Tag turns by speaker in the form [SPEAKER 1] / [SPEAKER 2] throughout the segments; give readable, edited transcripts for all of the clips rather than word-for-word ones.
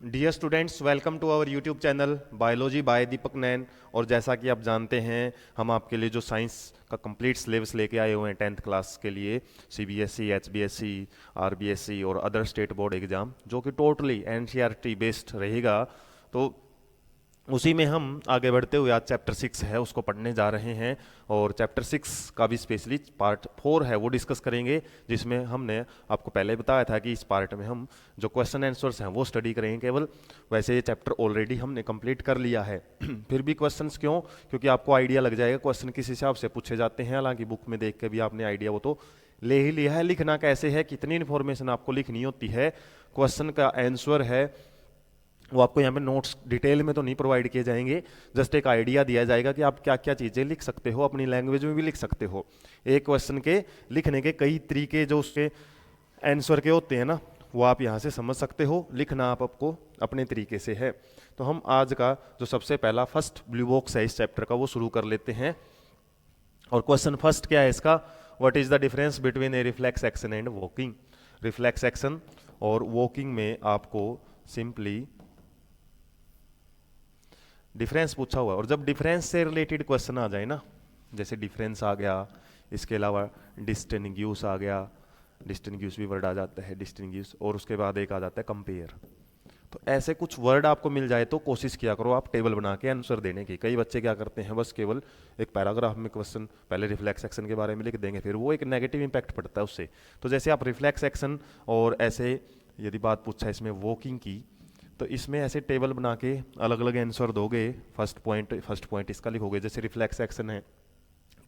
[SPEAKER 1] Dear students, welcome to our YouTube channel biology by Deepak Nain. और जैसा कि आप जानते हैं, हम आपके लिए जो साइंस का कंप्लीट सिलेबस लेके आए हुए हैं 10th क्लास के लिए, सीबीएसई, एचबीएसई, आरबीएसई और अदर स्टेट बोर्ड एग्जाम, जो कि टोटली एनसीईआरटी बेस्ड रहेगा। तो उसी में हम आगे बढ़ते हुए आज चैप्टर 6 है उसको पढ़ने जा रहे हैं। और चैप्टर 6 का भी स्पेशली पार्ट 4 है वो डिस्कस करेंगे, जिसमें हमने आपको पहले बताया था कि इस पार्ट में हम जो क्वेश्चन आंसर्स हैं वो स्टडी करेंगे केवल। वैसे ये चैप्टर ऑलरेडी हमने कंप्लीट कर लिया है फिर भी क्वेश्चंस क्यों? क्योंकि आपको आइडिया लग जाएगा क्वेश्चन किस हिसाब से पूछे जाते हैं। हालांकि बुक में देख के भी आपने आइडिया वो तो ले ही लिया है। लिखना कैसे है, कितनी इन्फॉर्मेशन आपको लिखनी होती है, क्वेश्चन का आंसर है वो आपको यहाँ पे नोट्स डिटेल में तो नहीं प्रोवाइड किए जाएंगे। जस्ट एक आइडिया दिया जाएगा कि आप क्या क्या चीज़ें लिख सकते हो, अपनी लैंग्वेज में भी लिख सकते हो। एक क्वेश्चन के लिखने के कई तरीके जो उसके आंसर के होते हैं ना, वो आप यहाँ से समझ सकते हो। लिखना आपको अपने तरीके से है। तो हम आज का जो सबसे पहला फर्स्ट ब्लू बॉक्स है इस चैप्टर का वो शुरू कर लेते हैं। और क्वेश्चन फर्स्ट क्या है इसका? What is the difference between A reflex action and walking? Reflex action और वॉकिंग में आपको सिंपली डिफरेंस पूछा हुआ है। और जब डिफरेंस से रिलेटेड क्वेश्चन आ जाए ना, जैसे डिफरेंस आ गया, इसके अलावा डिस्टिंग्यूश आ गया, डिस्टिंग्यूश भी वर्ड आ जाता है, डिस्टिंग्यूश, और उसके बाद एक आ जाता है कंपेयर। तो ऐसे कुछ वर्ड आपको मिल जाए तो कोशिश किया करो आप टेबल बना के आंसर देने की। कई बच्चे क्या करते हैं, बस केवल एक पैराग्राफ में क्वेश्चन पहले रिफ्लेक्स एक्शन के बारे में लिख देंगे, फिर वो एक नेगेटिव इंपैक्ट पड़ता है उससे। तो जैसे आप रिफ्लेक्स एक्शन और ऐसे यदि बात पूछा है इसमें वॉकिंग की, तो इसमें ऐसे टेबल बना के अलग अलग आंसर दोगे। फर्स्ट पॉइंट इसका लिखोगे। जैसे रिफ्लेक्स एक्शन है,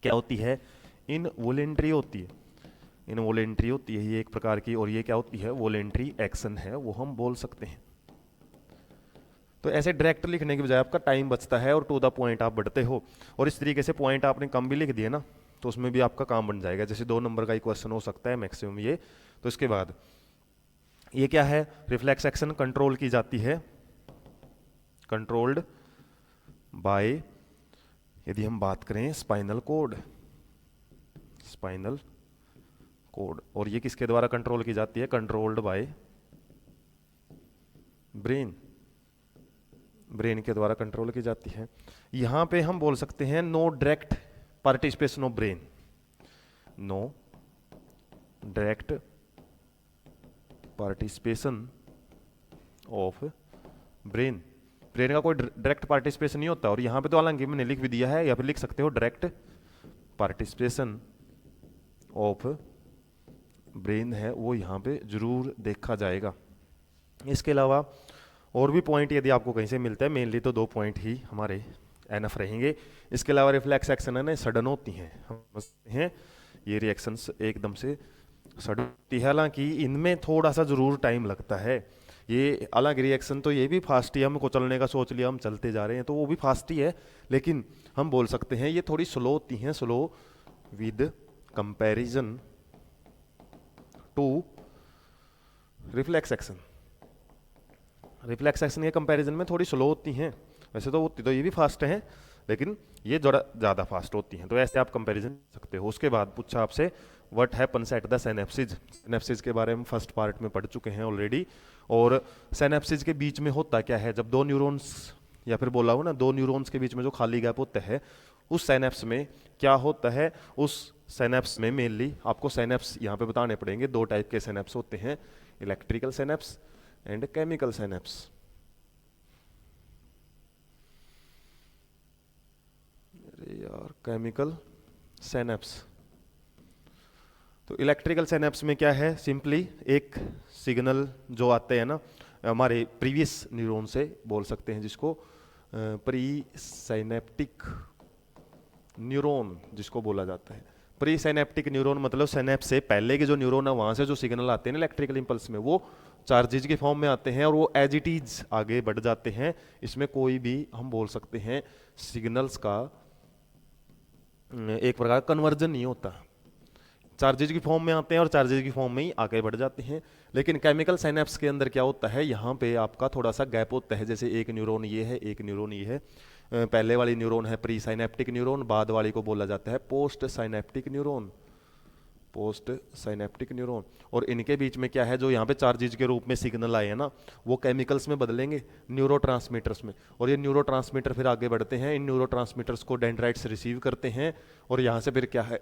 [SPEAKER 1] क्या होती है? इनवॉलेंट्री होती है। इनवॉलेंट्री होती है ये एक प्रकार की, और ये क्या होती है? वॉलेंट्री एक्शन है, वो हम बोल सकते हैं। तो ऐसे डायरेक्ट लिखने की बजाय आपका टाइम बचता है और टू द पॉइंट आप बढ़ते हो। और इस तरीके से पॉइंट आपने कम भी लिख दिए ना, तो उसमें भी आपका काम बन जाएगा। जैसे 2 नंबर का ही क्वेश्चन हो सकता है मैक्सिमम ये। तो इसके बाद ये क्या है? रिफ्लेक्स एक्शन कंट्रोल की जाती है, कंट्रोल्ड बाय, यदि हम बात करें स्पाइनल कोड, स्पाइनल कोड। और ये किसके द्वारा कंट्रोल की जाती है? कंट्रोल्ड बाय ब्रेन, ब्रेन के द्वारा कंट्रोल की जाती है। यहां पे हम बोल सकते हैं no direct participation of brain, no direct participation of brain. Brain का कोई डायरेक्ट पार्टिसिपेशन नहीं होता। और यहाँ पे तो हालांकि मैंने लिख भी दिया है, या फिर लिख सकते हो डायरेक्ट पार्टिसिपेशन ऑफ ब्रेन है वो यहाँ पे जरूर देखा जाएगा। इसके अलावा और भी पॉइंट यदि आपको कहीं से मिलता है, मेनली तो 2 पॉइंट ही हमारे एनफ रहेंगे। इसके अलावा रिफ्लेक्स एक्शन है ना, सडन होती हैं, हम समझते हैं ये रिएक्शंस एकदम से सडन होती है। हालांकि इनमें थोड़ा सा जरूर टाइम लगता है। ये अलग रिएक्शन तो ये भी फास्ट ही, हमको चलने का सोच लिया, हम चलते जा रहे हैं तो वो भी फास्ट ही है, लेकिन हम बोल सकते हैं ये थोड़ी स्लो होती हैं, slow with comparison to reflex action. Reflex action के कंपैरिजन में थोड़ी स्लो होती हैं। वैसे तो होती तो ये भी फास्ट हैं, लेकिन ये थोड़ा ज़्यादा फास्ट होती हैं। तो ऐसे आप कंपैरिजन कर सकते हो। उसके बाद पूछा आपसे what happens at the synapses. Synapses के बारे में फर्स्ट पार्ट में पढ़ चुके हैं ऑलरेडी। और सिनेप्सिस के बीच में होता क्या है? जब दो न्यूरॉन्स, या फिर बोला हो ना, दो न्यूरॉन्स के बीच में जो खाली गैप होता है, उस सिनेप्स में क्या होता है? उस सिनेप्स में मेनली आपको सिनेप्स यहाँ पे बताने पड़ेंगे। 2 टाइप के सिनेप्स होते हैं, electrical synapse and chemical synapse. अरे यार, केमिकल सिनेप्स। तो इलेक्ट्रिकल सिनेप्स में क्या है? सिंपली एक सिग्नल जो आते हैं ना हमारे प्रीवियस न्यूरॉन से, बोल सकते हैं जिसको प्री साइनेप्टिक न्यूरॉन जिसको बोला जाता है। प्री साइनेप्टिक न्यूरॉन मतलब सिनेप्स से पहले के जो न्यूरॉन है वहां से जो सिग्नल आते हैं ना इलेक्ट्रिकल इंपल्स में, वो चार्जेज के फॉर्म में आते हैं और वो एज इट इज आगे बढ़ जाते हैं। इसमें कोई भी हम बोल सकते हैं सिग्नल्स का एक प्रकार कन्वर्जन नहीं होता। चार्जेज की फॉर्म में आते हैं और चार्जेज की फॉर्म में ही आगे बढ़ जाते हैं। लेकिन केमिकल साइनेप्स के अंदर क्या होता है? यहाँ पे आपका थोड़ा सा गैप होता है। जैसे एक न्यूरॉन ये है, एक न्यूरॉन ये है। पहले वाली न्यूरॉन है प्री साइनेप्टिक न्यूरॉन, बाद वाली को बोला जाता है post synaptic neuron. Post synaptic neuron. और इनके बीच में क्या है, जो यहाँ पे चार्जेज के रूप में सिग्नल आए हैं ना, वो केमिकल्स में बदलेंगे न्यूरोट्रांसमीटर्स में, और ये न्यूरोट्रांसमीटर फिर आगे बढ़ते हैं, इन न्यूरोट्रांसमीटर्स को डेंड्राइट्स रिसीव करते हैं, और यहाँ से फिर क्या है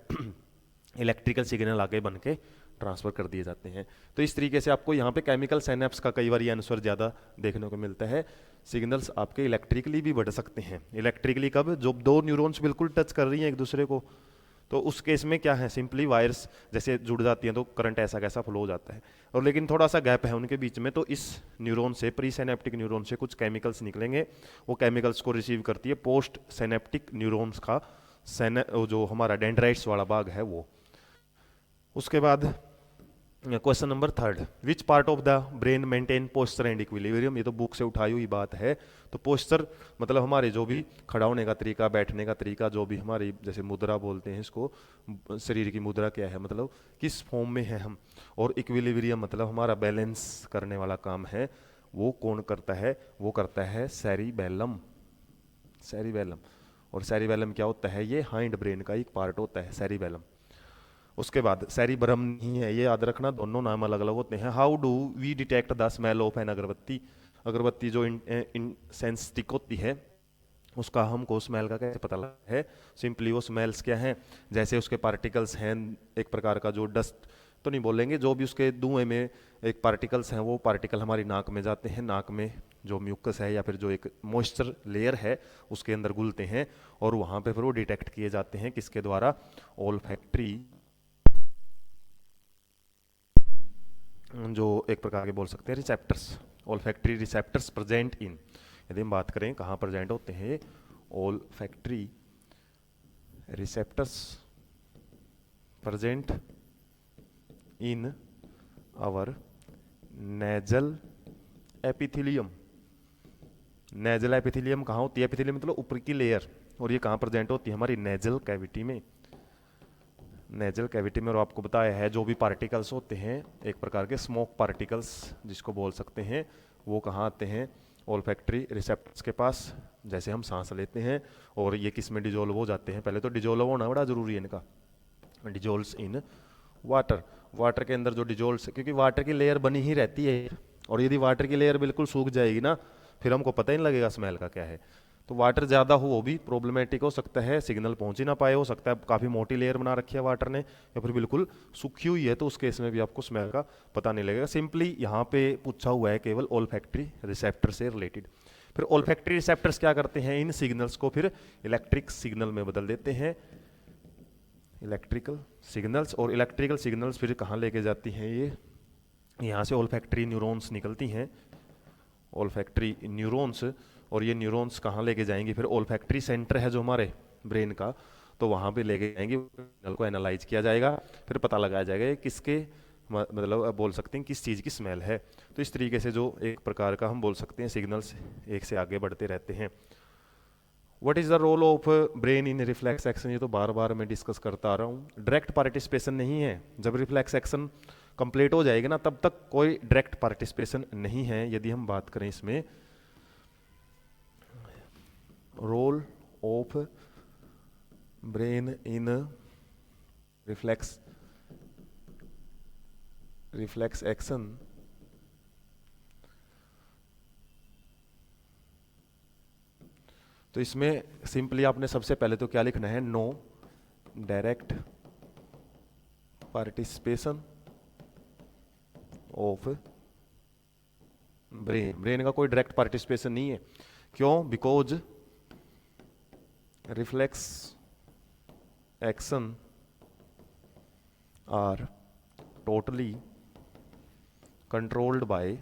[SPEAKER 1] इलेक्ट्रिकल सिग्नल आगे बन के ट्रांसफर कर दिए जाते हैं। तो इस तरीके से आपको यहाँ पे केमिकल साइनेप्स का कई बार ये आंसर ज़्यादा देखने को मिलता है। सिग्नल्स आपके इलेक्ट्रिकली भी बढ़ सकते हैं। इलेक्ट्रिकली कब, जब दो न्यूरॉन्स बिल्कुल टच कर रही हैं एक दूसरे को, तो उस केस में क्या है, सिंपली वायर्स जैसे जुड़ जाती हैं तो करंट ऐसा कैसा फ्लो हो जाता है। और लेकिन थोड़ा सा गैप है उनके बीच में, तो इस न्यूरॉन से, प्री साइनेप्टिक न्यूरॉन से कुछ केमिकल्स निकलेंगे, वो केमिकल्स को रिसीव करती है पोस्ट साइनेप्टिक न्यूरॉन्स का जो हमारा डेंड्राइट्स वाला भाग है वो। उसके बाद question number 3, which part of the brain maintain posture and equilibrium. ये तो बुक से उठाई हुई बात है। तो पोस्चर मतलब हमारे जो भी खड़ा होने का तरीका, बैठने का तरीका, जो भी हमारी जैसे मुद्रा बोलते हैं इसको, शरीर की मुद्रा क्या है, मतलब किस फॉर्म में है हम, और इक्विलिब्रियम मतलब हमारा बैलेंस करने वाला काम है, वो कौन करता है, वो करता है सेरिबेलम। सेरिबेलम, और सेरिबेलम क्या होता है, ये हाइंड ब्रेन का एक पार्ट होता है सेरिबेलम। उसके बाद सेरिब्रम नहीं है, ये याद रखना, दोनों नाम अलग अलग होते हैं। How do we detect the smell of an agarbatti. अगरबत्ती जो इंसेंस स्टिक होती है, उसका हमको स्मेल का कैसे पता लगता है। सिंपली वो स्मेल्स क्या हैं, जैसे उसके पार्टिकल्स हैं, एक प्रकार का जो डस्ट तो नहीं बोलेंगे, जो भी उसके धुएं में एक पार्टिकल्स हैं, वो पार्टिकल हमारी नाक में जाते हैं, नाक में जो म्यूकस है या फिर जो एक मॉइस्चर लेयर है उसके अंदर घुलते हैं, और वहाँ पे फिर वो डिटेक्ट किए जाते हैं किसके द्वारा, ओल्फैक्टरी, जो एक प्रकार के बोल सकते हैं receptors, olfactory receptors present in. यदि हम बात करें कहाँ प्रेजेंट होते हैं, olfactory receptors present in our nasal epithelium. Nasal epithelium कहाँ होती है, एपिथेलियम मतलब ऊपर की लेयर, और ये कहाँ प्रेजेंट होती है, हमारी नेजल कैविटी में। नेजल कैविटी में, और आपको बताया है जो भी पार्टिकल्स होते हैं, एक प्रकार के स्मोक पार्टिकल्स जिसको बोल सकते हैं, वो कहाँ आते हैं, ओल्फैक्टरी रिसेप्टर्स के पास, जैसे हम सांस लेते हैं, और ये किस में डिजोल्व हो जाते हैं। पहले तो डिजोल्व होना बड़ा जरूरी है इनका, डिजोल्व्स इन वाटर, वाटर के अंदर जो डिजोल्व्स, क्योंकि वाटर की लेयर बनी ही रहती है, और यदि वाटर की लेयर बिल्कुल सूख जाएगी ना, फिर हमको पता ही नहीं लगेगा स्मेल का क्या है। तो वाटर ज़्यादा हो वो भी प्रॉब्लमेटिक हो सकता है, सिग्नल पहुंच ही ना पाए, हो सकता है काफ़ी मोटी लेयर बना रखी है वाटर ने, या फिर बिल्कुल सूखी हुई है, तो उस केस में भी आपको स्मेल का पता नहीं लगेगा। सिंपली यहाँ पे पूछा हुआ है केवल ओल्फैक्टरी रिसेप्टर से रिलेटेड। फिर ओल्फैक्टरी रिसेप्टर्स क्या करते हैं, इन सिग्नल्स को फिर इलेक्ट्रिक सिग्नल में बदल देते हैं, इलेक्ट्रिकल सिग्नल्स। और इलेक्ट्रिकल सिग्नल्स फिर कहाँ लेके जाती हैं, ये यहाँ से ओल्फैक्टरी न्यूरॉन्स निकलती हैं, ओल्फैक्टरी न्यूरॉन्स, और ये न्यूरॉन्स कहाँ लेके जाएंगे, फिर ओल्फैक्टरी सेंटर है जो हमारे ब्रेन का, तो वहाँ पे लेके जाएंगे, सिग्नल को एनालाइज किया जाएगा, फिर पता लगाया जाएगा किसके मतलब बोल सकते हैं किस चीज़ की स्मेल है। तो इस तरीके से जो एक प्रकार का हम बोल सकते हैं सिग्नल्स एक से आगे बढ़ते रहते हैं। What is the role of brain in reflex action, ये तो बार बार मैं डिस्कस करता आ रहा हूँ। डायरेक्ट पार्टिसिपेशन नहीं है, जब रिफ्लेक्स एक्शन कंप्लीट हो जाएगी ना, तब तक कोई डायरेक्ट पार्टिसिपेशन नहीं है। यदि हम बात करें इसमें role of brain in reflex action, तो इसमें सिंपली आपने सबसे पहले तो क्या लिखना है, no direct participation of brain. Brain का कोई डायरेक्ट पार्टिसिपेशन नहीं है, क्यों, because reflex action are totally controlled by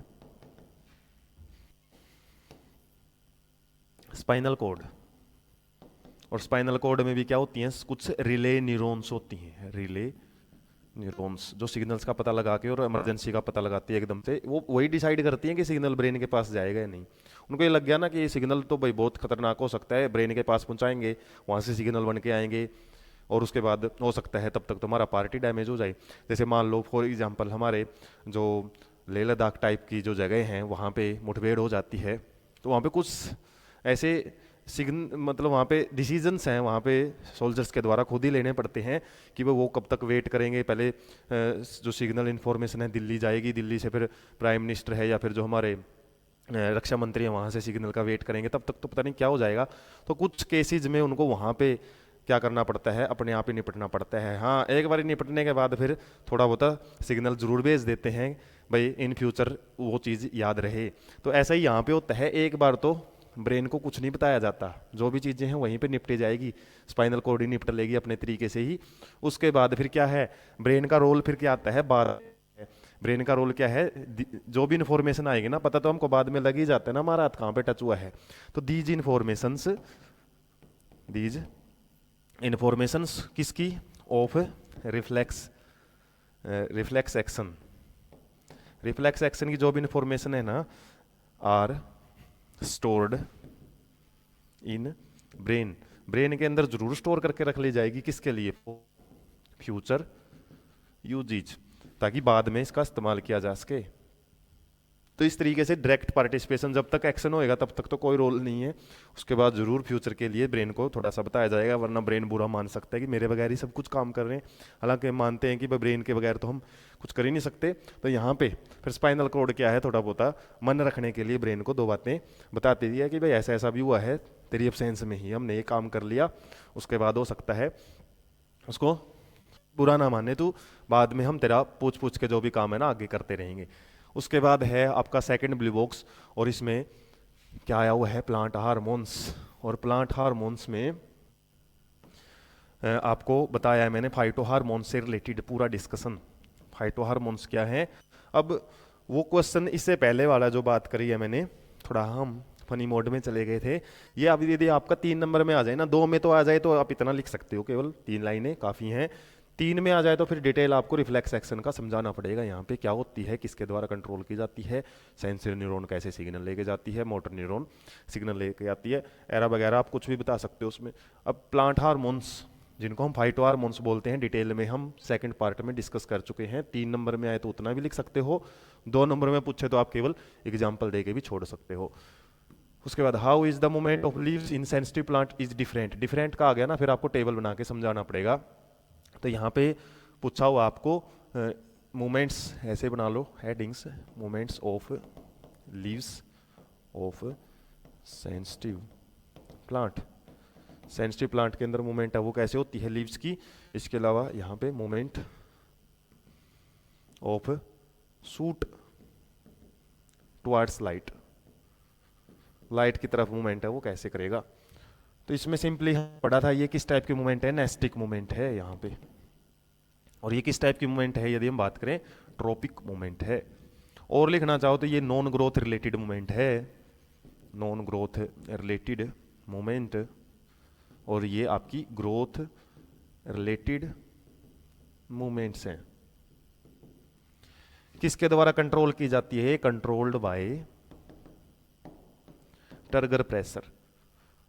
[SPEAKER 1] spinal cord. और स्पाइनल कोड में भी क्या होती हैं, कुछ रिले न्यूरॉन्स होती हैं, रिले न्यूरॉन्स जो सिग्नल्स का पता लगा के और इमरजेंसी का पता लगाती है एकदम से, वो वही डिसाइड करती हैं कि सिग्नल ब्रेन के पास जाएगा या नहीं। उनको ये लग गया ना कि ये सिग्नल तो भाई बहुत खतरनाक हो सकता है, ब्रेन के पास पहुंचाएंगे, वहाँ से सिग्नल बन के आएंगे, और उसके बाद हो सकता है तब तक तुम्हारा पार्टी डैमेज हो जाए। जैसे मान लो फॉर एग्जांपल हमारे जो लेह लद्दाख टाइप की जो जगह हैं, वहाँ पे मुठभेड़ हो जाती है, तो वहाँ पे कुछ ऐसे सिग्न मतलब वहाँ पे डिसीजंस हैं, वहाँ पे सोल्जर्स के द्वारा खुद ही लेने पड़ते हैं कि वो कब तक वेट करेंगे। पहले जो सिग्नल इन्फॉर्मेशन है दिल्ली जाएगी, दिल्ली से फिर प्राइम मिनिस्टर है या फिर जो हमारे रक्षा मंत्री हैं वहाँ से सिग्नल का वेट करेंगे, तब तक तो पता नहीं क्या हो जाएगा। तो कुछ केसेज में उनको वहाँ पे क्या करना पड़ता है, अपने आप ही निपटना पड़ता है। हाँ, एक बार निपटने के बाद फिर थोड़ा बहुत सिग्नल जरूर भेज देते हैं भाई इन फ्यूचर वो चीज़ याद रहे। तो ऐसा ही यहाँ पे होता है, एक बार तो ब्रेन को कुछ नहीं बताया जाता, जो भी चीज़ें हैं वहीं पे निपटी जाएगी, स्पाइनल कॉर्ड ही निपट लेगी अपने तरीके से ही। उसके बाद फिर क्या है, ब्रेन का रोल फिर क्या आता है, बाद ब्रेन का रोल क्या है, जो भी इन्फॉर्मेशन आएगी ना, पता तो हमको बाद में लग ही जाता है ना हमारा हाथ कहाँ पे टच हुआ है। तो दीज इन्फॉर्मेशंस किसकी, of reflex action. Reflex action की जो भी इन्फॉर्मेशन है ना, are stored in brain, brain के अंदर जरूर स्टोर करके रख ली जाएगी, किसके लिए, फ्यूचर यूजेज, ताकि बाद में इसका इस्तेमाल किया जा सके। तो इस तरीके से डायरेक्ट पार्टिसिपेशन, जब तक एक्शन होएगा तब तक तो कोई रोल नहीं है, उसके बाद जरूर फ्यूचर के लिए ब्रेन को थोड़ा सा बताया जाएगा, वरना ब्रेन बुरा मान सकता है कि मेरे बगैर ही सब कुछ काम कर रहे हैं। हालांकि मानते हैं कि ब्रेन के बगैर तो हम कुछ कर ही नहीं सकते। तो यहाँ पे फिर स्पाइनल कॉर्ड क्या है, थोड़ा बहुत मन रखने के लिए ब्रेन को दो बातें बताती है कि भाई ऐसा ऐसा भी हुआ है, तेरी एब्सेंस में ही हमने ये काम कर लिया। उसके बाद हो सकता है उसको बुरा ना माने तू, बाद में हम तेरा पूछ पूछ के जो भी काम है ना आगे करते रहेंगे। उसके बाद है आपका सेकंड ब्लू बॉक्स, और इसमें क्या आया हुआ है, प्लांट हार्मोन्स। और प्लांट हार्मोन्स में आपको बताया है मैंने फाइटो हार्मोन्स से रिलेटेड पूरा डिस्कशन। फाइटो हार्मोन्स क्या है, अब वो क्वेश्चन इससे पहले वाला जो बात करी है मैंने, थोड़ा हम फनी मोड में चले गए थे। ये अभी यदि आपका 3 नंबर में आ जाए ना, 2 में तो आ जाए तो आप इतना लिख सकते हो, केवल 3 लाइनें काफ़ी हैं। 3 में आ जाए तो फिर डिटेल आपको रिफ्लेक्स एक्शन का समझाना पड़ेगा, यहाँ पे क्या होती है, किसके द्वारा कंट्रोल की जाती है, सेंसरी न्यूरॉन कैसे सिग्नल लेके जाती है, मोटर न्यूरॉन सिग्नल लेके आती है, एरा वगैरह आप कुछ भी बता सकते हो उसमें। अब प्लांट हार्मोन्स जिनको हम फाइटो हार्मोन्स बोलते हैं, डिटेल में हम सेकंड पार्ट में डिस्कस कर चुके हैं। 3 नंबर में आए तो उतना भी लिख सकते हो, 2 नंबर में पूछे तो आप केवल एग्जाम्पल दे के भी छोड़ सकते हो। उसके बाद how is the movement of leaves in sensitive plant is different, different का आ गया ना, फिर आपको टेबल बना के समझाना पड़ेगा। तो यहाँ पे पूछा हुआ आपको मूवमेंट्स ऐसे बना लो headings, movements of leaves of sensitive plant. Sensitive plant के अंदर मूवमेंट है वो कैसे होती है लीव्स की। इसके अलावा यहाँ पे movement of suit towards light, light की तरफ मूवमेंट है वो कैसे करेगा। तो इसमें सिंपली पढ़ा था ये किस टाइप की मूवमेंट है, नेस्टिक मूवमेंट है यहाँ पे। और ये किस टाइप की मूवमेंट है यदि हम बात करें, ट्रोपिक मूवमेंट है। और लिखना चाहो तो ये नॉन ग्रोथ रिलेटेड मूवमेंट है, नॉन ग्रोथ रिलेटेड मूवमेंट, और ये आपकी ग्रोथ रिलेटेड मूवमेंट्स हैं। किसके द्वारा कंट्रोल की जाती है, कंट्रोल्ड बाय टर्गर प्रेशर।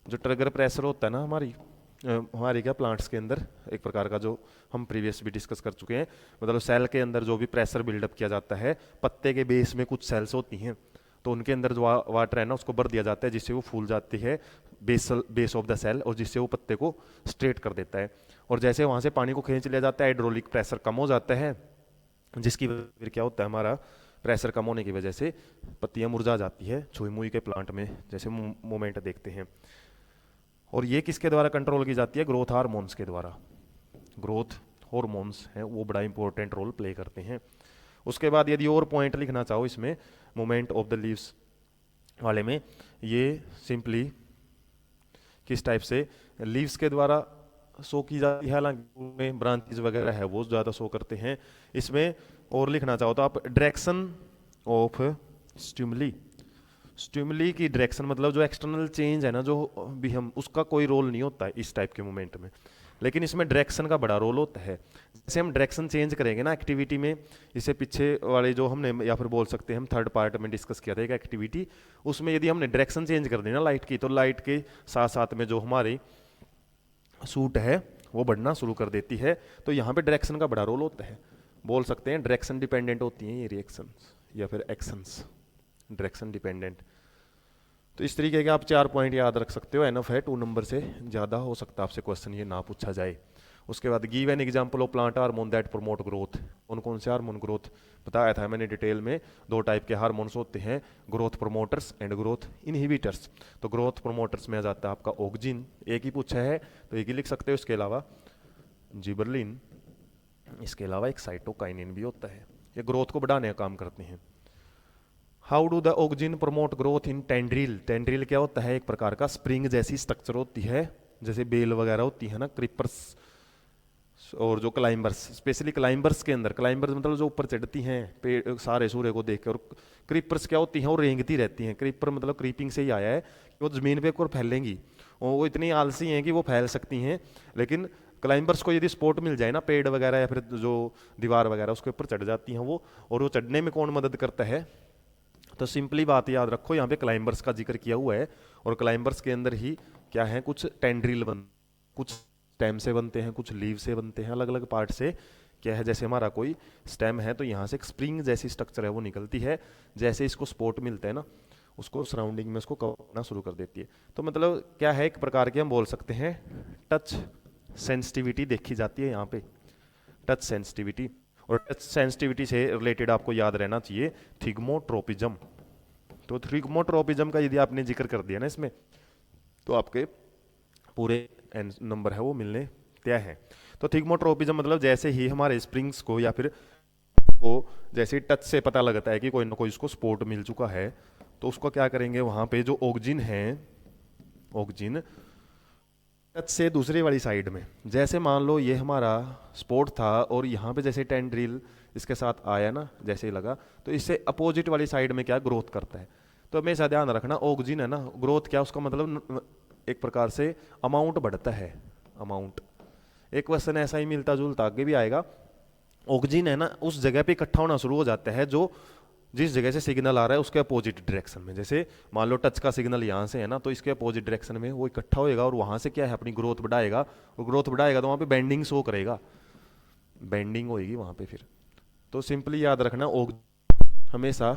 [SPEAKER 1] जो टर्गर प्रेशर होता है ना हमारी क्या प्लांट्स के अंदर एक प्रकार का, जो हम प्रीवियस भी डिस्कस कर चुके हैं, मतलब सेल के अंदर जो भी प्रेशर बिल्डअप किया जाता है, पत्ते के बेस में कुछ सेल्स होती हैं, तो उनके अंदर जो वाटर है ना उसको भर दिया जाता है, जिससे वो फूल जाती है बेस ऑफ द सेल, और जिससे वो पत्ते को स्ट्रेट कर देता है। और जैसे वहाँ से पानी को खींच लिया जाता है, हाइड्रोलिक प्रेशर कम हो जाता है, जिसकी फिर क्या होता है, हमारा प्रेशर कम होने की वजह से पत्तियाँ मुरझा जाती है छुई मुई के प्लांट में, जैसे मूवमेंट देखते हैं। और ये किसके द्वारा कंट्रोल की जाती है, ग्रोथ हार्मोन्स के द्वारा। ग्रोथ हार्मोन्स हैं वो बड़ा इंपॉर्टेंट रोल प्ले करते हैं। उसके बाद यदि और पॉइंट लिखना चाहो इसमें मूवमेंट ऑफ द लीव्स वाले में, ये सिंपली किस टाइप से लीव्स के द्वारा शो की जाती है, हालांकि ब्रांचेज वगैरह है वो ज़्यादा शो करते हैं। इसमें और लिखना चाहो तो आप डायरेक्शन ऑफ स्टिमुली, स्टिमुली की डायरेक्शन मतलब जो एक्सटर्नल चेंज है ना, जो भी हम उसका कोई रोल नहीं होता है इस टाइप के मूवमेंट में, लेकिन इसमें डायरेक्शन का बड़ा रोल होता है। जैसे हम डायरेक्शन चेंज करेंगे ना एक्टिविटी में, इससे पीछे वाले जो हमने या फिर बोल सकते हैं हम थर्ड पार्ट में डिस्कस किया था एक एक्टिविटी, उसमें यदि हमने डायरेक्शन चेंज कर दी ना लाइट की, तो लाइट के साथ साथ में जो हमारी सूट है वो बढ़ना शुरू कर देती है। तो यहाँ पे डायरेक्शन का बड़ा रोल होता है, बोल सकते हैं डायरेक्शन डिपेंडेंट होती हैं ये रिएक्शंस या फिर एक्शंस, डायरेक्शन डिपेंडेंट। तो इस तरीके के आप 4 पॉइंट याद रख सकते हो, एनफ है, 2 नंबर से ज़्यादा हो सकता है आपसे क्वेश्चन ये ना पूछा जाए। उसके बाद give an example of plant hormone that promote growth. कौन कौन से हार्मोन ग्रोथ बताया था मैंने डिटेल में, 2 टाइप के हार्मोन्स होते हैं, growth promoters and growth inhibitors. तो ग्रोथ प्रमोटर्स में आ जाता है आपका ऑक्जिन, एक ही पूछा है तो एक ही लिख सकते हो, इसके अलावा जिबरलिन, इसके अलावा एक साइटोकाइनिन भी होता है, ये ग्रोथ को बढ़ाने का काम करते हैं। How do the auxin promote growth in tendril. Tendril क्या होता है, एक प्रकार का स्प्रिंग जैसी स्ट्रक्चर होती है, जैसे बेल वगैरह होती है ना, क्रीपर्स और जो क्लाइंबर्स, स्पेशली क्लाइंबर्स के अंदर, क्लाइंबर्स मतलब जो ऊपर चढ़ती हैं पेड़ सारे सूर्य को देख के, और क्रीपर्स क्या होती हैं, वो रेंगती रहती हैं। क्रीपर मतलब क्रीपिंग से ही आया है कि वो जमीन पे ऊपर फैलेंगी, और वो इतनी आलसी हैं कि वो फैल सकती हैं, लेकिन क्लाइंबर्स को यदि सपोर्ट मिल जाए ना, पेड़ वगैरह या फिर जो दीवार वगैरह, उसके ऊपर चढ़ जाती हैं वो। और वो चढ़ने में कौन मदद करता है, तो सिंपली बात याद रखो, यहाँ पे क्लाइंबर्स का जिक्र किया हुआ है, और क्लाइंबर्स के अंदर ही क्या है, कुछ टेंड्रिल कुछ स्टेम से बनते हैं, कुछ लीव से बनते हैं, अलग अलग पार्ट से क्या है, जैसे हमारा कोई स्टेम है तो यहाँ से एक स्प्रिंग जैसी स्ट्रक्चर है वो निकलती है, जैसे इसको सपोर्ट मिलता है ना, उसको सराउंडिंग में उसको कवर करना शुरू कर देती है। तो मतलब क्या है, एक प्रकार के हम बोल सकते हैं टच सेंसिटिविटी देखी जाती है यहाँ पे, टच सेंसिटिविटी। और टच सेंसिटिविटी से रिलेटेड आपको याद रहना चाहिए थिग्मोट्रोपिज्म। तो थिग्मोट्रोपिज्म का यदि आपने जिक्र कर दिया ना इसमें, तो आपके पूरे नंबर है वो मिलने तय है। तो थिग्मोट्रोपिज्म मतलब जैसे ही हमारे स्प्रिंग्स को या फिर को जैसे टच से पता लगता है कि कोई ना कोई उसको सपोर्ट मिल चुका है, तो उसको क्या करेंगे, वहां पे जो ऑक्जिन है, ऑक्जिन टच से दूसरी वाली साइड में, जैसे मान लो ये हमारा स्पोर्ट था और यहाँ पे जैसे टेंड्रिल इसके साथ आया ना, जैसे ही लगा, तो इससे अपोजिट वाली साइड में क्या ग्रोथ करता है। तो हमेशा ध्यान रखना, ऑक्जिन है ना, ग्रोथ क्या उसका मतलब एक प्रकार से अमाउंट बढ़ता है, अमाउंट। एक क्वेश्चन ऐसा ही मिलता जुलता आगे भी आएगा, ऑक्जिन है ना उस जगह पे इकट्ठा होना शुरू हो जाता है जो जिस जगह से सिग्नल आ रहा है उसके अपोजिट डायरेक्शन में। जैसे मान लो टच का सिग्नल यहाँ से है ना, तो इसके अपोजिट डायरेक्शन में वो इकट्ठा होएगा और वहां से क्या है अपनी ग्रोथ बढ़ाएगा, और ग्रोथ बढ़ाएगा तो वहां पे बेंडिंग शो करेगा, बेंडिंग होएगी वहां पे फिर। तो सिंपली याद रखना, हमेशा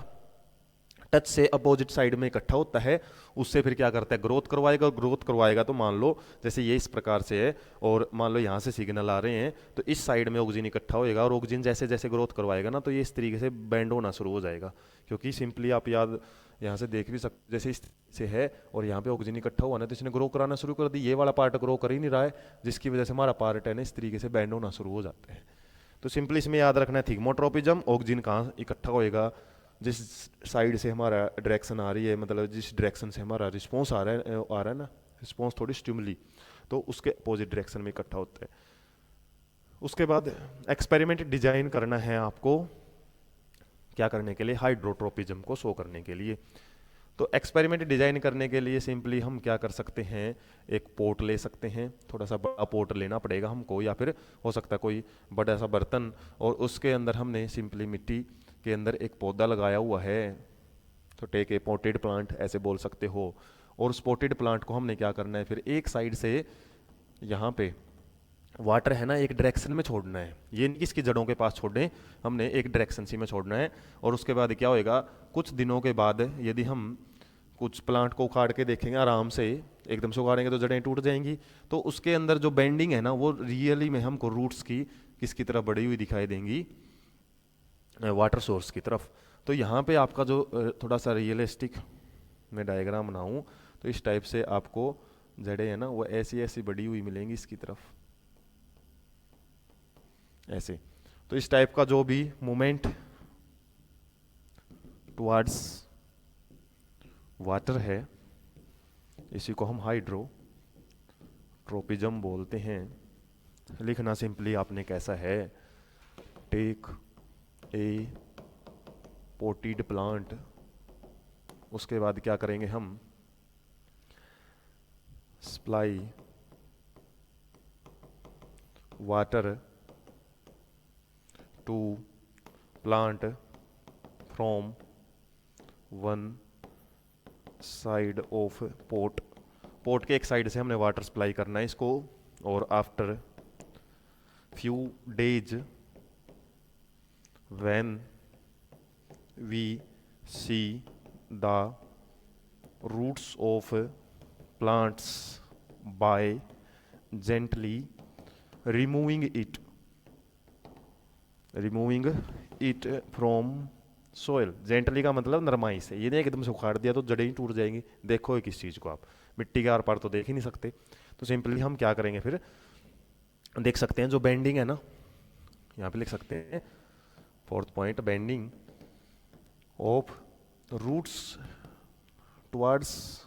[SPEAKER 1] टच से अपोजिट साइड में इकट्ठा होता है, उससे फिर क्या करता है, ग्रोथ करवाएगा, और ग्रोथ करवाएगा तो मान लो जैसे ये इस प्रकार से है, और मान लो यहाँ से सिग्नल आ रहे हैं, तो इस साइड में ऑक्सीजन इकट्ठा होएगा, और ऑक्सीजन जैसे जैसे ग्रोथ करवाएगा ना, तो ये इस तरीके से बैंड होना शुरू हो जाएगा। क्योंकि सिंपली आप याद यहाँ से देख भी सकते, जैसे इस से है और यहाँ पे ऑक्सीजन इकट्ठा हुआ ना, तो इसने ग्रो कराना शुरू कर दी, ये वाला पार्ट ग्रो कर ही नहीं रहा है, जिसकी वजह से हमारा पार्ट है ना इस तरीके से बैंड होना शुरू हो जाता है। तो सिंपली इसमें याद रखना है थिग्मोट्रोपिज्म, ऑक्सीजन कहाँ इकट्ठा होएगा, जिस साइड से हमारा डायरेक्शन आ रही है, मतलब जिस डायरेक्शन से हमारा रिस्पॉन्स आ रहा है ना, रिस्पॉन्स थोड़ी स्टिमुली, तो उसके अपोजिट डायरेक्शन में इकट्ठा होता है। उसके बाद एक्सपेरिमेंट डिजाइन करना है आपको, क्या करने के लिए, हाइड्रोट्रोपिज्म को शो करने के लिए। तो एक्सपेरिमेंट डिजाइन करने के लिए सिंपली हम क्या कर सकते हैं, एक पोर्ट ले सकते हैं, थोड़ा सा बड़ा पोर्ट लेना पड़ेगा हमको, या फिर हो सकता है कोई बड़ा सा बर्तन, और उसके अंदर हमने सिंपली मिट्टी के अंदर एक पौधा लगाया हुआ है, तो टेक ए पोटेड प्लांट ऐसे बोल सकते हो। और उस पोटेड प्लांट को हमने क्या करना है, फिर एक साइड से यहाँ पे वाटर है ना एक डायरेक्शन में छोड़ना है, ये नहीं इसकी जड़ों के पास छोड़ने, हमने एक डायरेक्शन सी में छोड़ना है। और उसके बाद क्या होएगा, कुछ दिनों के बाद यदि हम कुछ प्लांट को उखाड़ के देखेंगे आराम से, एकदम से उखाड़ेंगे तो जड़ें टूट जाएंगी, तो उसके अंदर जो बेंडिंग है ना वो रियली में हमको रूट्स की किसकी तरफ बढ़ी हुई दिखाई देंगी, वाटर सोर्स की तरफ। तो यहाँ पे आपका जो थोड़ा सा रियलिस्टिक मैं डायग्राम बनाऊँ, तो इस टाइप से आपको जड़ें है ना वो ऐसी ऐसी बढ़ी हुई मिलेंगी इसकी तरफ, ऐसे। तो इस टाइप का जो भी मूवमेंट टुवर्ड्स वाटर है, इसी को हम हाइड्रोट्रोपिज्म बोलते हैं। लिखना सिंपली आपने कैसा है, टेक ए पोटेड प्लांट, उसके बाद क्या करेंगे हम, supply water to plant from one side of pot, pot के एक साइड से हमने वाटर सप्लाई करना है इसको। और after few days when we see the roots of plants by gently removing it from soil. Gently का मतलब नरमाई से, ये नहीं एकदम से उखाड़ दिया तो जड़ें ही टूट जाएंगी। देखो एक इस चीज़ को आप, मिट्टी के आर पार तो देख ही नहीं सकते। तो सिंपली हम क्या करेंगे फिर, देख सकते हैं जो बेंडिंग है ना, यहाँ पे लिख सकते हैं fourth point, bending of roots towards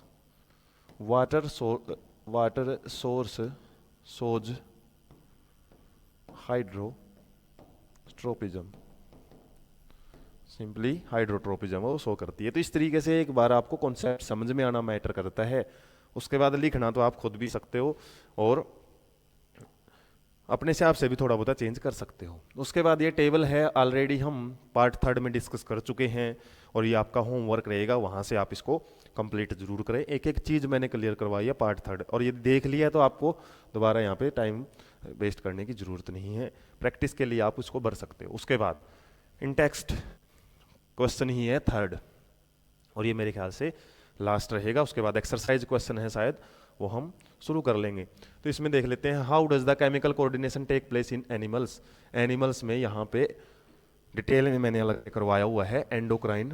[SPEAKER 1] water source shows hydrotropism. Simply hydrotropism वो शो करती है। तो इस तरीके से एक बार आपको कॉन्सेप्ट समझ में आना मैटर करता है। उसके बाद लिखना तो आप खुद भी सकते हो और अपने हिसाब से भी थोड़ा बहुत चेंज कर सकते हो। उसके बाद ये टेबल है ऑलरेडी हम पार्ट थर्ड में डिस्कस कर चुके हैं और ये आपका होमवर्क रहेगा, वहाँ से आप इसको कंप्लीट जरूर करें। एक एक चीज़ मैंने क्लियर करवाई है पार्ट थर्ड, और ये देख लिया तो आपको दोबारा यहाँ पे टाइम वेस्ट करने की ज़रूरत नहीं है, प्रैक्टिस के लिए आप उसको भर सकते हो। उसके बाद इन टेक्स्ट क्वेश्चन ही है थर्ड, और ये मेरे ख्याल से लास्ट रहेगा। उसके बाद एक्सरसाइज क्वेश्चन है शायद, वो हम शुरू कर लेंगे। तो इसमें देख लेते हैं, how does the chemical coordination take place in animals. Animals में यहाँ पे डिटेल में मैंने अलग करवाया हुआ है, एंडोक्राइन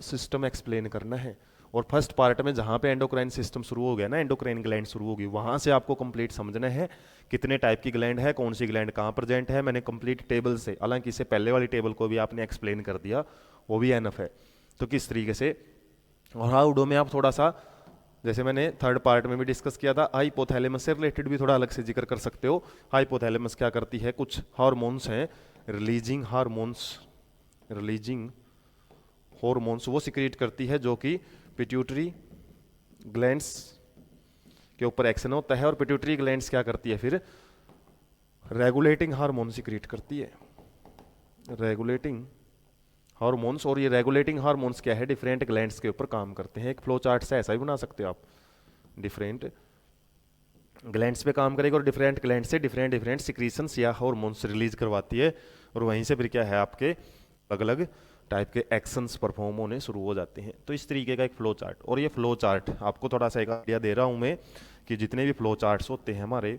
[SPEAKER 1] सिस्टम एक्सप्लेन करना है। और फर्स्ट पार्ट में जहाँ पे एंडोक्राइन सिस्टम शुरू हो गया ना, एंडोक्राइन ग्लैंड शुरू होगी, वहाँ से आपको कंप्लीट समझना है कितने टाइप की ग्लैंड है, कौन सी ग्लैंड कहाँ प्रेजेंट है। मैंने कंप्लीट टेबल से, हालांकि इससे पहले वाली टेबल को भी आपने एक्सप्लेन कर दिया, वो भी एनफ है। तो किस तरीके से, और हाउडो में आप थोड़ा सा, जैसे मैंने थर्ड पार्ट में भी डिस्कस किया था, हाइपोथैलेमस से रिलेटेड भी थोड़ा अलग से जिक्र कर सकते हो। हाइपोथैलेमस क्या करती है, कुछ हार्मोन्स हैं, रिलीजिंग हार्मोन्स वो सिक्रिएट करती है, जो कि पिट्यूटरी ग्लैंड्स के ऊपर एक्शन होता है। और पिट्यूटरी ग्लैंड्स क्या करती है फिर, रेगुलेटिंग हार्मोन सिक्रिएट करती है, रेगुलेटिंग हार्मोन्स। और ये रेगुलेटिंग हार्मोन्स क्या है, डिफरेंट ग्लैंड्स के ऊपर काम करते हैं। एक फ्लो चार्ट से ऐसा भी बना सकते हो आप, डिफरेंट ग्लैंड्स पे काम करेगा और डिफरेंट ग्लैंड से डिफरेंट सिक्रीशंस या हार्मोन्स रिलीज करवाती है, और वहीं से फिर क्या है आपके अलग अलग टाइप के एक्शंस परफॉर्म होने शुरू हो जाते हैं। तो इस तरीके का एक फ्लो चार्ट, और ये फ्लो चार्ट आपको थोड़ा सा एक आइडिया दे रहा हूँ मैं कि जितने भी फ्लो चार्ट्स होते हैं हमारे,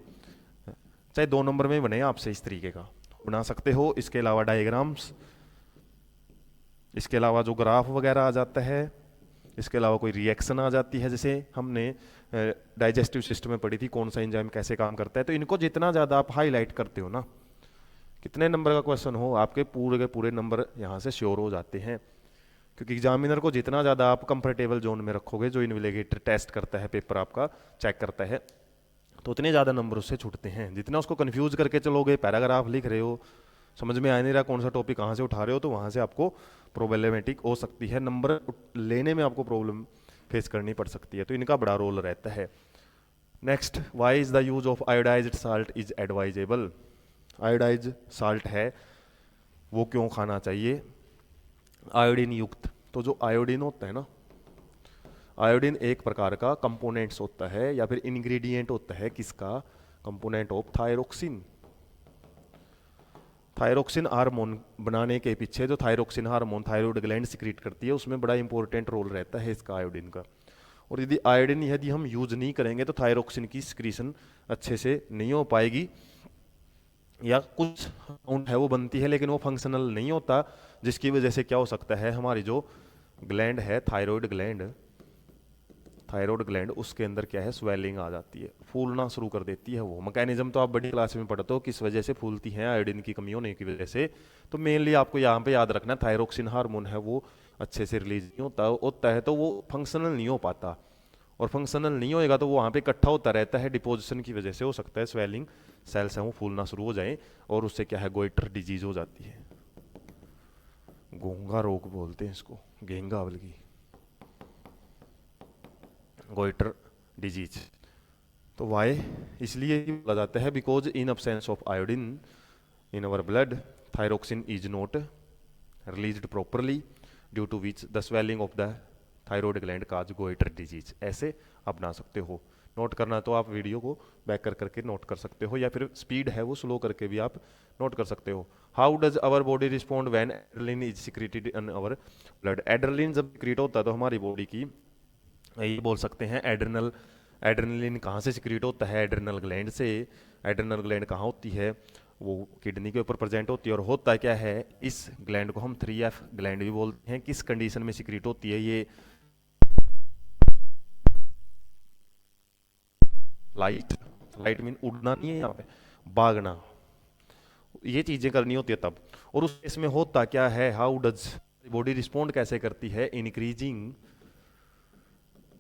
[SPEAKER 1] चाहे 2 नंबर में बने, आपसे इस तरीके का बना सकते हो। इसके अलावा डायग्राम्स, इसके अलावा जो ग्राफ वगैरह आ जाता है, इसके अलावा कोई रिएक्शन आ जाती है, जैसे हमने डाइजेस्टिव सिस्टम में पढ़ी थी कौन सा एंजाइम कैसे काम करता है। तो इनको जितना ज़्यादा आप हाईलाइट करते हो ना, कितने नंबर का क्वेश्चन हो, आपके पूरे के पूरे नंबर यहाँ से श्योर हो जाते हैं। क्योंकि एग्जामिनर को जितना ज़्यादा आप कंफर्टेबल जोन में रखोगे, जो इन्वेस्टिगेटर टेस्ट करता है, पेपर आपका चेक करता है, तो उतने ज़्यादा नंबर उससे छूटते हैं। जितना उसको कंफ्यूज करके चलोगे, पैराग्राफ लिख रहे हो, समझ में आ नहीं रहा कौन सा टॉपिक कहाँ से उठा रहे हो, तो वहाँ से आपको प्रॉब्लमेटिक हो सकती है, नंबर लेने में आपको प्रॉब्लम फेस करनी पड़ सकती है। तो इनका बड़ा रोल रहता है। Next, why is the use of iodised salt is advisable. Iodise salt है वो क्यों खाना चाहिए, आयोडीन युक्त। तो जो आयोडीन होता है ना, आयोडीन एक प्रकार का कंपोनेंट्स होता है या फिर इंग्रेडिएंट होता है, किसका, component of thyroxine. Thyroxine hormone बनाने के पीछे जो thyroxine hormone thyroid gland secrete करती है, उसमें बड़ा इंपॉर्टेंट रोल रहता है इसका, आयोडीन का। और यदि आयोडीन यदि हम यूज नहीं करेंगे तो थायरोक्सिन की सिक्रीशन अच्छे से नहीं हो पाएगी, या कुछ अमाउंट है वो बनती है लेकिन वो फंक्शनल नहीं होता, जिसकी वजह से क्या हो सकता है, हमारी जो ग्लैंड है थायराइड ग्लैंड उसके अंदर क्या है, स्वेलिंग आ जाती है, फूलना शुरू कर देती है। वो मैकेनिज्म तो आप बड़ी क्लास में पढ़ते हो किस वजह से फूलती हैं, आयोडीन की कमी होने की वजह से। तो मेनली आपको यहाँ पे याद रखना, थायरोक्सिन हार्मोन है वो अच्छे से रिलीज नहीं होता है, तो वो फंक्शनल नहीं हो पाता, और फंक्शनल नहीं होएगा तो वो वहाँ पे इकट्ठा होता रहता है, डिपोजिशन की वजह से हो सकता है स्वेलिंग, सेल्स हैं वो फूलना शुरू हो जाए, और उससे क्या है, गोइटर डिजीज हो जाती है, घोंघा रोग बोलते हैं इसको, घेंगा बल्कि, गोइटर डिजीज। तो वाई इसलिए बोला जाता है, because in absence of iodine in our blood thyroxine is not released properly, due to which the swelling of the thyroid gland cause goitre disease. ऐसे आप बना सकते हो। नोट करना तो आप वीडियो को बैक कर करके नोट कर सकते हो, या फिर स्पीड है वो स्लो करके भी आप नोट कर सकते हो। How does our body respond when adrenaline is secreted in our blood. Adrenaline जब सिक्रीट होता है तो हमारी बॉडी की, ये बोल सकते हैं एड्रेनलिन कहाँ से सिक्रीट होता है, एड्रेनल ग्लैंड से। एड्रेनल ग्लैंड कहाँ होती है, वो किडनी के ऊपर प्रेजेंट होती है। और होता क्या है, इस ग्लैंड को हम 3F ग्लैंड भी बोलते हैं। किस कंडीशन में सिक्रीट होती है ये, लाइट मीन उड़ना नहीं है यहाँ पे, भागना, ये चीजें करनी होती है तब। और उस इसमें होता क्या है, हाउ डज बॉडी रिस्पॉन्ड कैसे करती है,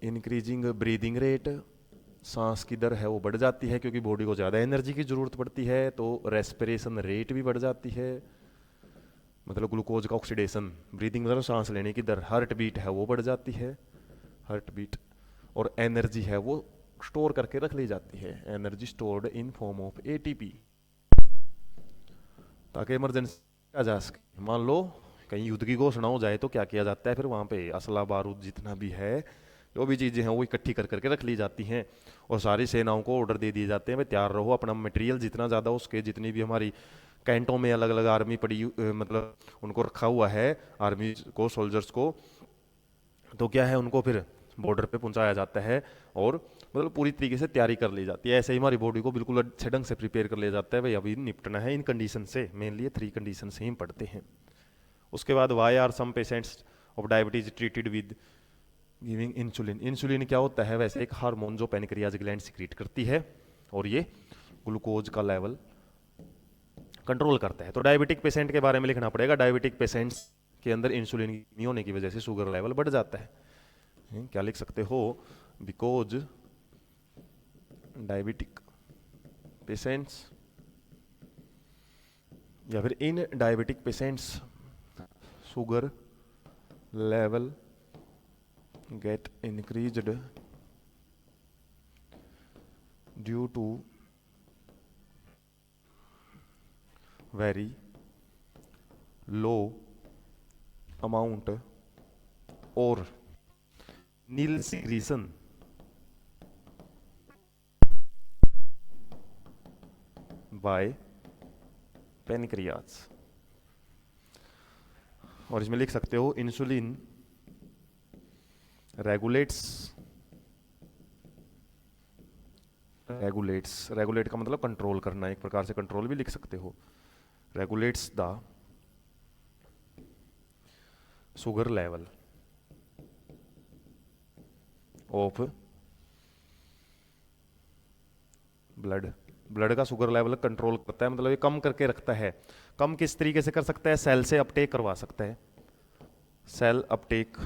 [SPEAKER 1] इंक्रीजिंग ब्रीदिंग रेट, सांस की दर है वो बढ़ जाती है क्योंकि बॉडी को ज़्यादा एनर्जी की ज़रूरत पड़ती है। तो रेस्पिरेशन रेट भी बढ़ जाती है, मतलब ग्लूकोज का ऑक्सीडेशन, ब्रीदिंग मतलब सांस लेने की दर, हार्ट बीट है वो बढ़ जाती है, हार्ट बीट। और एनर्जी है वो स्टोर करके रख ली जाती है, energy stored in form of ATP, ताकि इमरजेंसी आ जा सके। मान लो कहीं युद्ध की घोषणा हो जाए तो क्या किया जाता है, फिर वहाँ पे असला बारूद जितना भी है, जो भी चीज़ें हैं वो इकट्ठी कर करके रख ली जाती हैं। और सारी सेनाओं को ऑर्डर दे दिए जाते हैं, भाई तैयार रहो, अपना मटेरियल जितना ज़्यादा उसके, जितनी भी हमारी कैंटों में अलग अलग आर्मी पड़ी, मतलब उनको रखा हुआ है आर्मी को, सोल्जर्स को, तो क्या है उनको फिर बॉर्डर पे पहुंचाया जाता है और मतलब पूरी तरीके से तैयारी कर ली जाती है। ऐसे ही हमारी बॉडी को बिल्कुल अच्छे ढंग से प्रिपेयर कर लिया जाता है, भाई अभी निपटना है इन कंडीशन से, मेनली 3 कंडीशन से ही पढ़ते हैं। उसके बाद why are some patients of diabetes treated with giving insulin. Insulin क्या होता है, वैसे एक हार्मोन जो पैनक्रियाज ग्लैंड सिक्रीट करती है और ये ग्लूकोज का लेवल कंट्रोल करता है। तो डायबिटिक पेशेंट के बारे में लिखना पड़ेगा, डायबिटिक पेशेंट्स के अंदर इंसुलिन नहीं होने की वजह से शुगर लेवल बढ़ जाता है। क्या लिख सकते हो, बिकॉज डायबिटिक पेशेंट्स, या फिर in diabetic patients sugar level get increased due to very low amount or nil secretion by pancreas। और इसमें लिख सकते हो इंसुलिन रेगुलेट का मतलब कंट्रोल करना, एक प्रकार से कंट्रोल भी लिख सकते हो। Regulates the sugar level of blood का शुगर लेवल कंट्रोल करता है, मतलब ये कम करके रखता है। कम किस तरीके से कर सकता है, सेल से अपटेक करवा सकता है, सेल अपटेक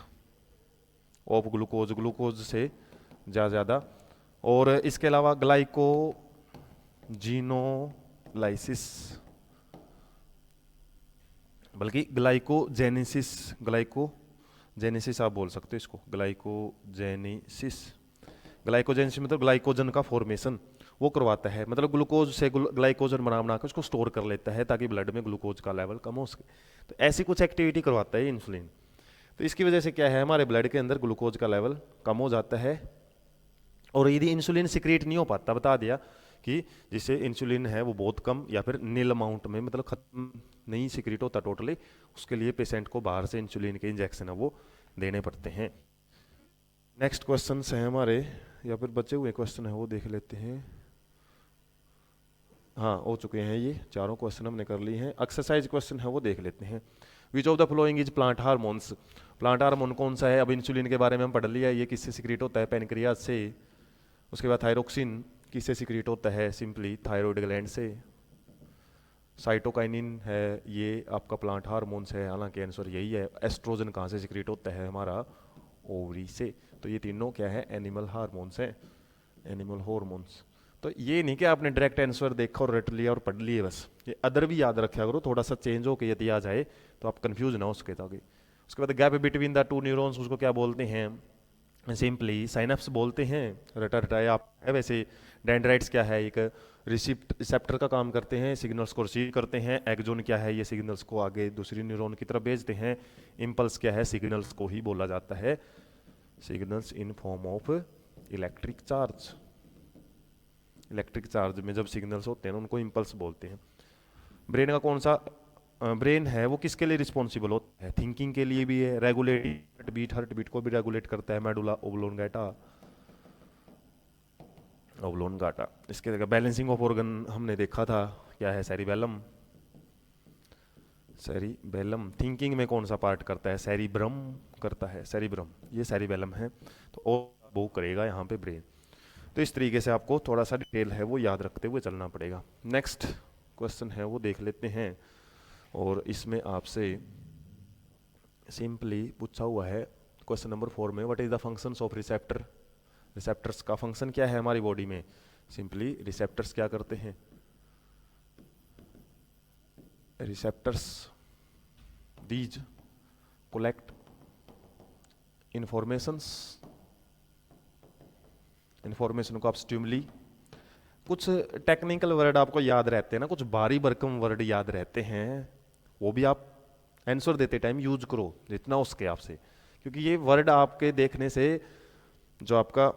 [SPEAKER 1] ऑफ ग्लूकोज से ज़्यादा। और इसके अलावा ग्लाइकोजीनोलाइसिस, बल्कि ग्लाइकोजेनेसिस आप बोल सकते हो इसको, ग्लाइकोजेनेसिस मतलब ग्लाइकोजन का फॉर्मेशन वो करवाता है, मतलब ग्लूकोज से ग्लाइकोजन बना के उसको स्टोर कर लेता है ताकि ब्लड में ग्लूकोज का लेवल कम हो सके। तो ऐसी कुछ एक्टिविटी करवाता है इंसुलिन। तो इसकी वजह से क्या है, हमारे ब्लड के अंदर ग्लूकोज का लेवल कम हो जाता है। और यदि इंसुलिन सिक्रीट नहीं हो पाता, बता दिया कि जिससे इंसुलिन है वो बहुत कम या फिर नील अमाउंट में, मतलब खत्म नहीं सिक्रीट होता टोटली, उसके लिए पेशेंट को बाहर से इंसुलिन के इंजेक्शन है वो देने पड़ते हैं। नेक्स्ट क्वेश्चन है हमारे, या फिर बचे हुए क्वेश्चन है वो देख लेते हैं। हाँ हो चुके हैं, ये चारों क्वेश्चन हमने कर लिए हैं। एक्सरसाइज क्वेश्चन है वो देख लेते हैं। Which of the following is plant hormones. Plant hormone कौन सा है, अब इंसुलिन के बारे में हम पढ़ लिया, ये किससे सिक्रीट होता है, पैनक्रियाज से। उसके बाद थायरोक्सिन किससे सिक्रीट होता है, सिंपली थायरॉइड ग्लैंड से। साइटोकाइनिन है ये आपका प्लांट हार्मोन्स है, हालांकि आंसर यही है। एस्ट्रोजन कहाँ से सिक्रीट होता है, हमारा ओवरी से। तो ये तीनों क्या है, एनिमल हार्मोन्स है, एनिमल हार्मोन्स। तो ये नहीं कि आपने डायरेक्ट आंसर देखा और रट लिया और पढ़ लिए बस, ये अदर भी याद रखा करो, थोड़ा सा चेंज हो के यदि आ जाए तो आप कंफ्यूज ना हो उसके ताकि। उसके बाद gap between the two neurons, उसको क्या बोलते हैं, सिंपली साइनेप्स बोलते हैं। रटा रटाया आप है वैसे। डेंड्राइट्स क्या है, एक रिसेप्टर का काम करते हैं, सिग्नल्स को रिसीव करते हैं। एक्सोन क्या है, ये सिग्नल्स को आगे दूसरी न्यूरॉन की तरफ भेजते हैं। इम्पल्स क्या है, सिग्नल्स को ही बोला जाता है, signals in form of electric charge. Electric charge में जब सिग्नल्स होते हैं ना उनको इम्पल्स बोलते हैं। ब्रेन का कौन सा ब्रेन है वो किसके लिए रिस्पॉन्सिबल होता है? थिंकिंग के लिए भी है, रेगुलेट हार्ट बीट को भी रेगुलेट करता है मेडुला ओब्लोंगाटा। इसके जगह बैलेंसिंग ऑफ ऑर्गन हमने देखा था, क्या है? सेरिबेलम। सेरिबेलम थिंकिंग में कौन सा पार्ट करता है? सेरिब्रम करता है, सेरिब्रम, ये सेरिबेलम है। तो और वो करेगा यहाँ पे ब्रेन। तो इस तरीके से आपको थोड़ा सा डिटेल है वो याद रखते हुए चलना पड़ेगा। नेक्स्ट क्वेश्चन है वो देख लेते हैं, और इसमें आपसे सिंपली पूछा हुआ है क्वेश्चन नंबर 4 में, what is the functions of receptor? Receptors का फंक्शन क्या है हमारी बॉडी में? सिंपली रिसेप्टर्स क्या करते हैं? रिसेप्टर्स दीज कलेक्ट इंफॉर्मेशन को आप स्टिमुली, कुछ टेक्निकल वर्ड आपको याद रहते हैं ना, कुछ भारी भरकम वर्ड याद रहते हैं, वो भी आप आंसर देते टाइम यूज करो जितना उसके आपसे, क्योंकि ये वर्ड आपके देखने से जो आपका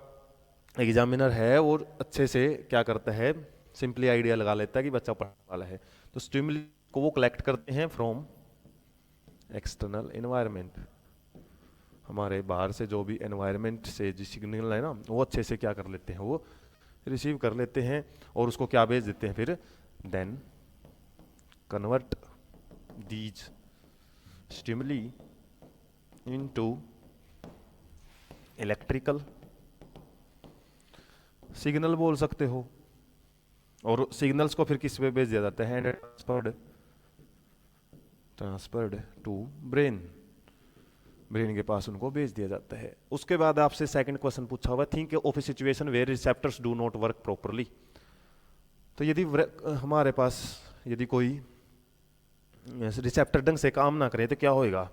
[SPEAKER 1] एग्जामिनर है वो अच्छे से क्या करता है, सिंपली आइडिया लगा लेता है कि बच्चा पढ़ने वाला है। तो स्टिमुली को वो कलेक्ट करते हैं फ्रॉम एक्सटर्नल एनवायरनमेंट, हमारे बाहर से जो भी एनवायरनमेंट से जो सिग्नल है ना वो अच्छे से क्या कर लेते हैं, वो रिसीव कर लेते हैं और उसको क्या भेज देते हैं फिर, then convert these stimuli into electrical signal बोल सकते हो, और सिग्नल्स को फिर किस पे भेज दिया जाता है, ट्रांसफर्ड टू ब्रेन, ब्रेन के पास उनको भेज दिया जाता है। उसके बाद आपसे सेकंड क्वेश्चन पूछा हुआ, think of a situation where receptors do not work properly. तो यदि हमारे पास यदि कोई रिसेप्टर ढंग से काम ना करे तो क्या होएगा?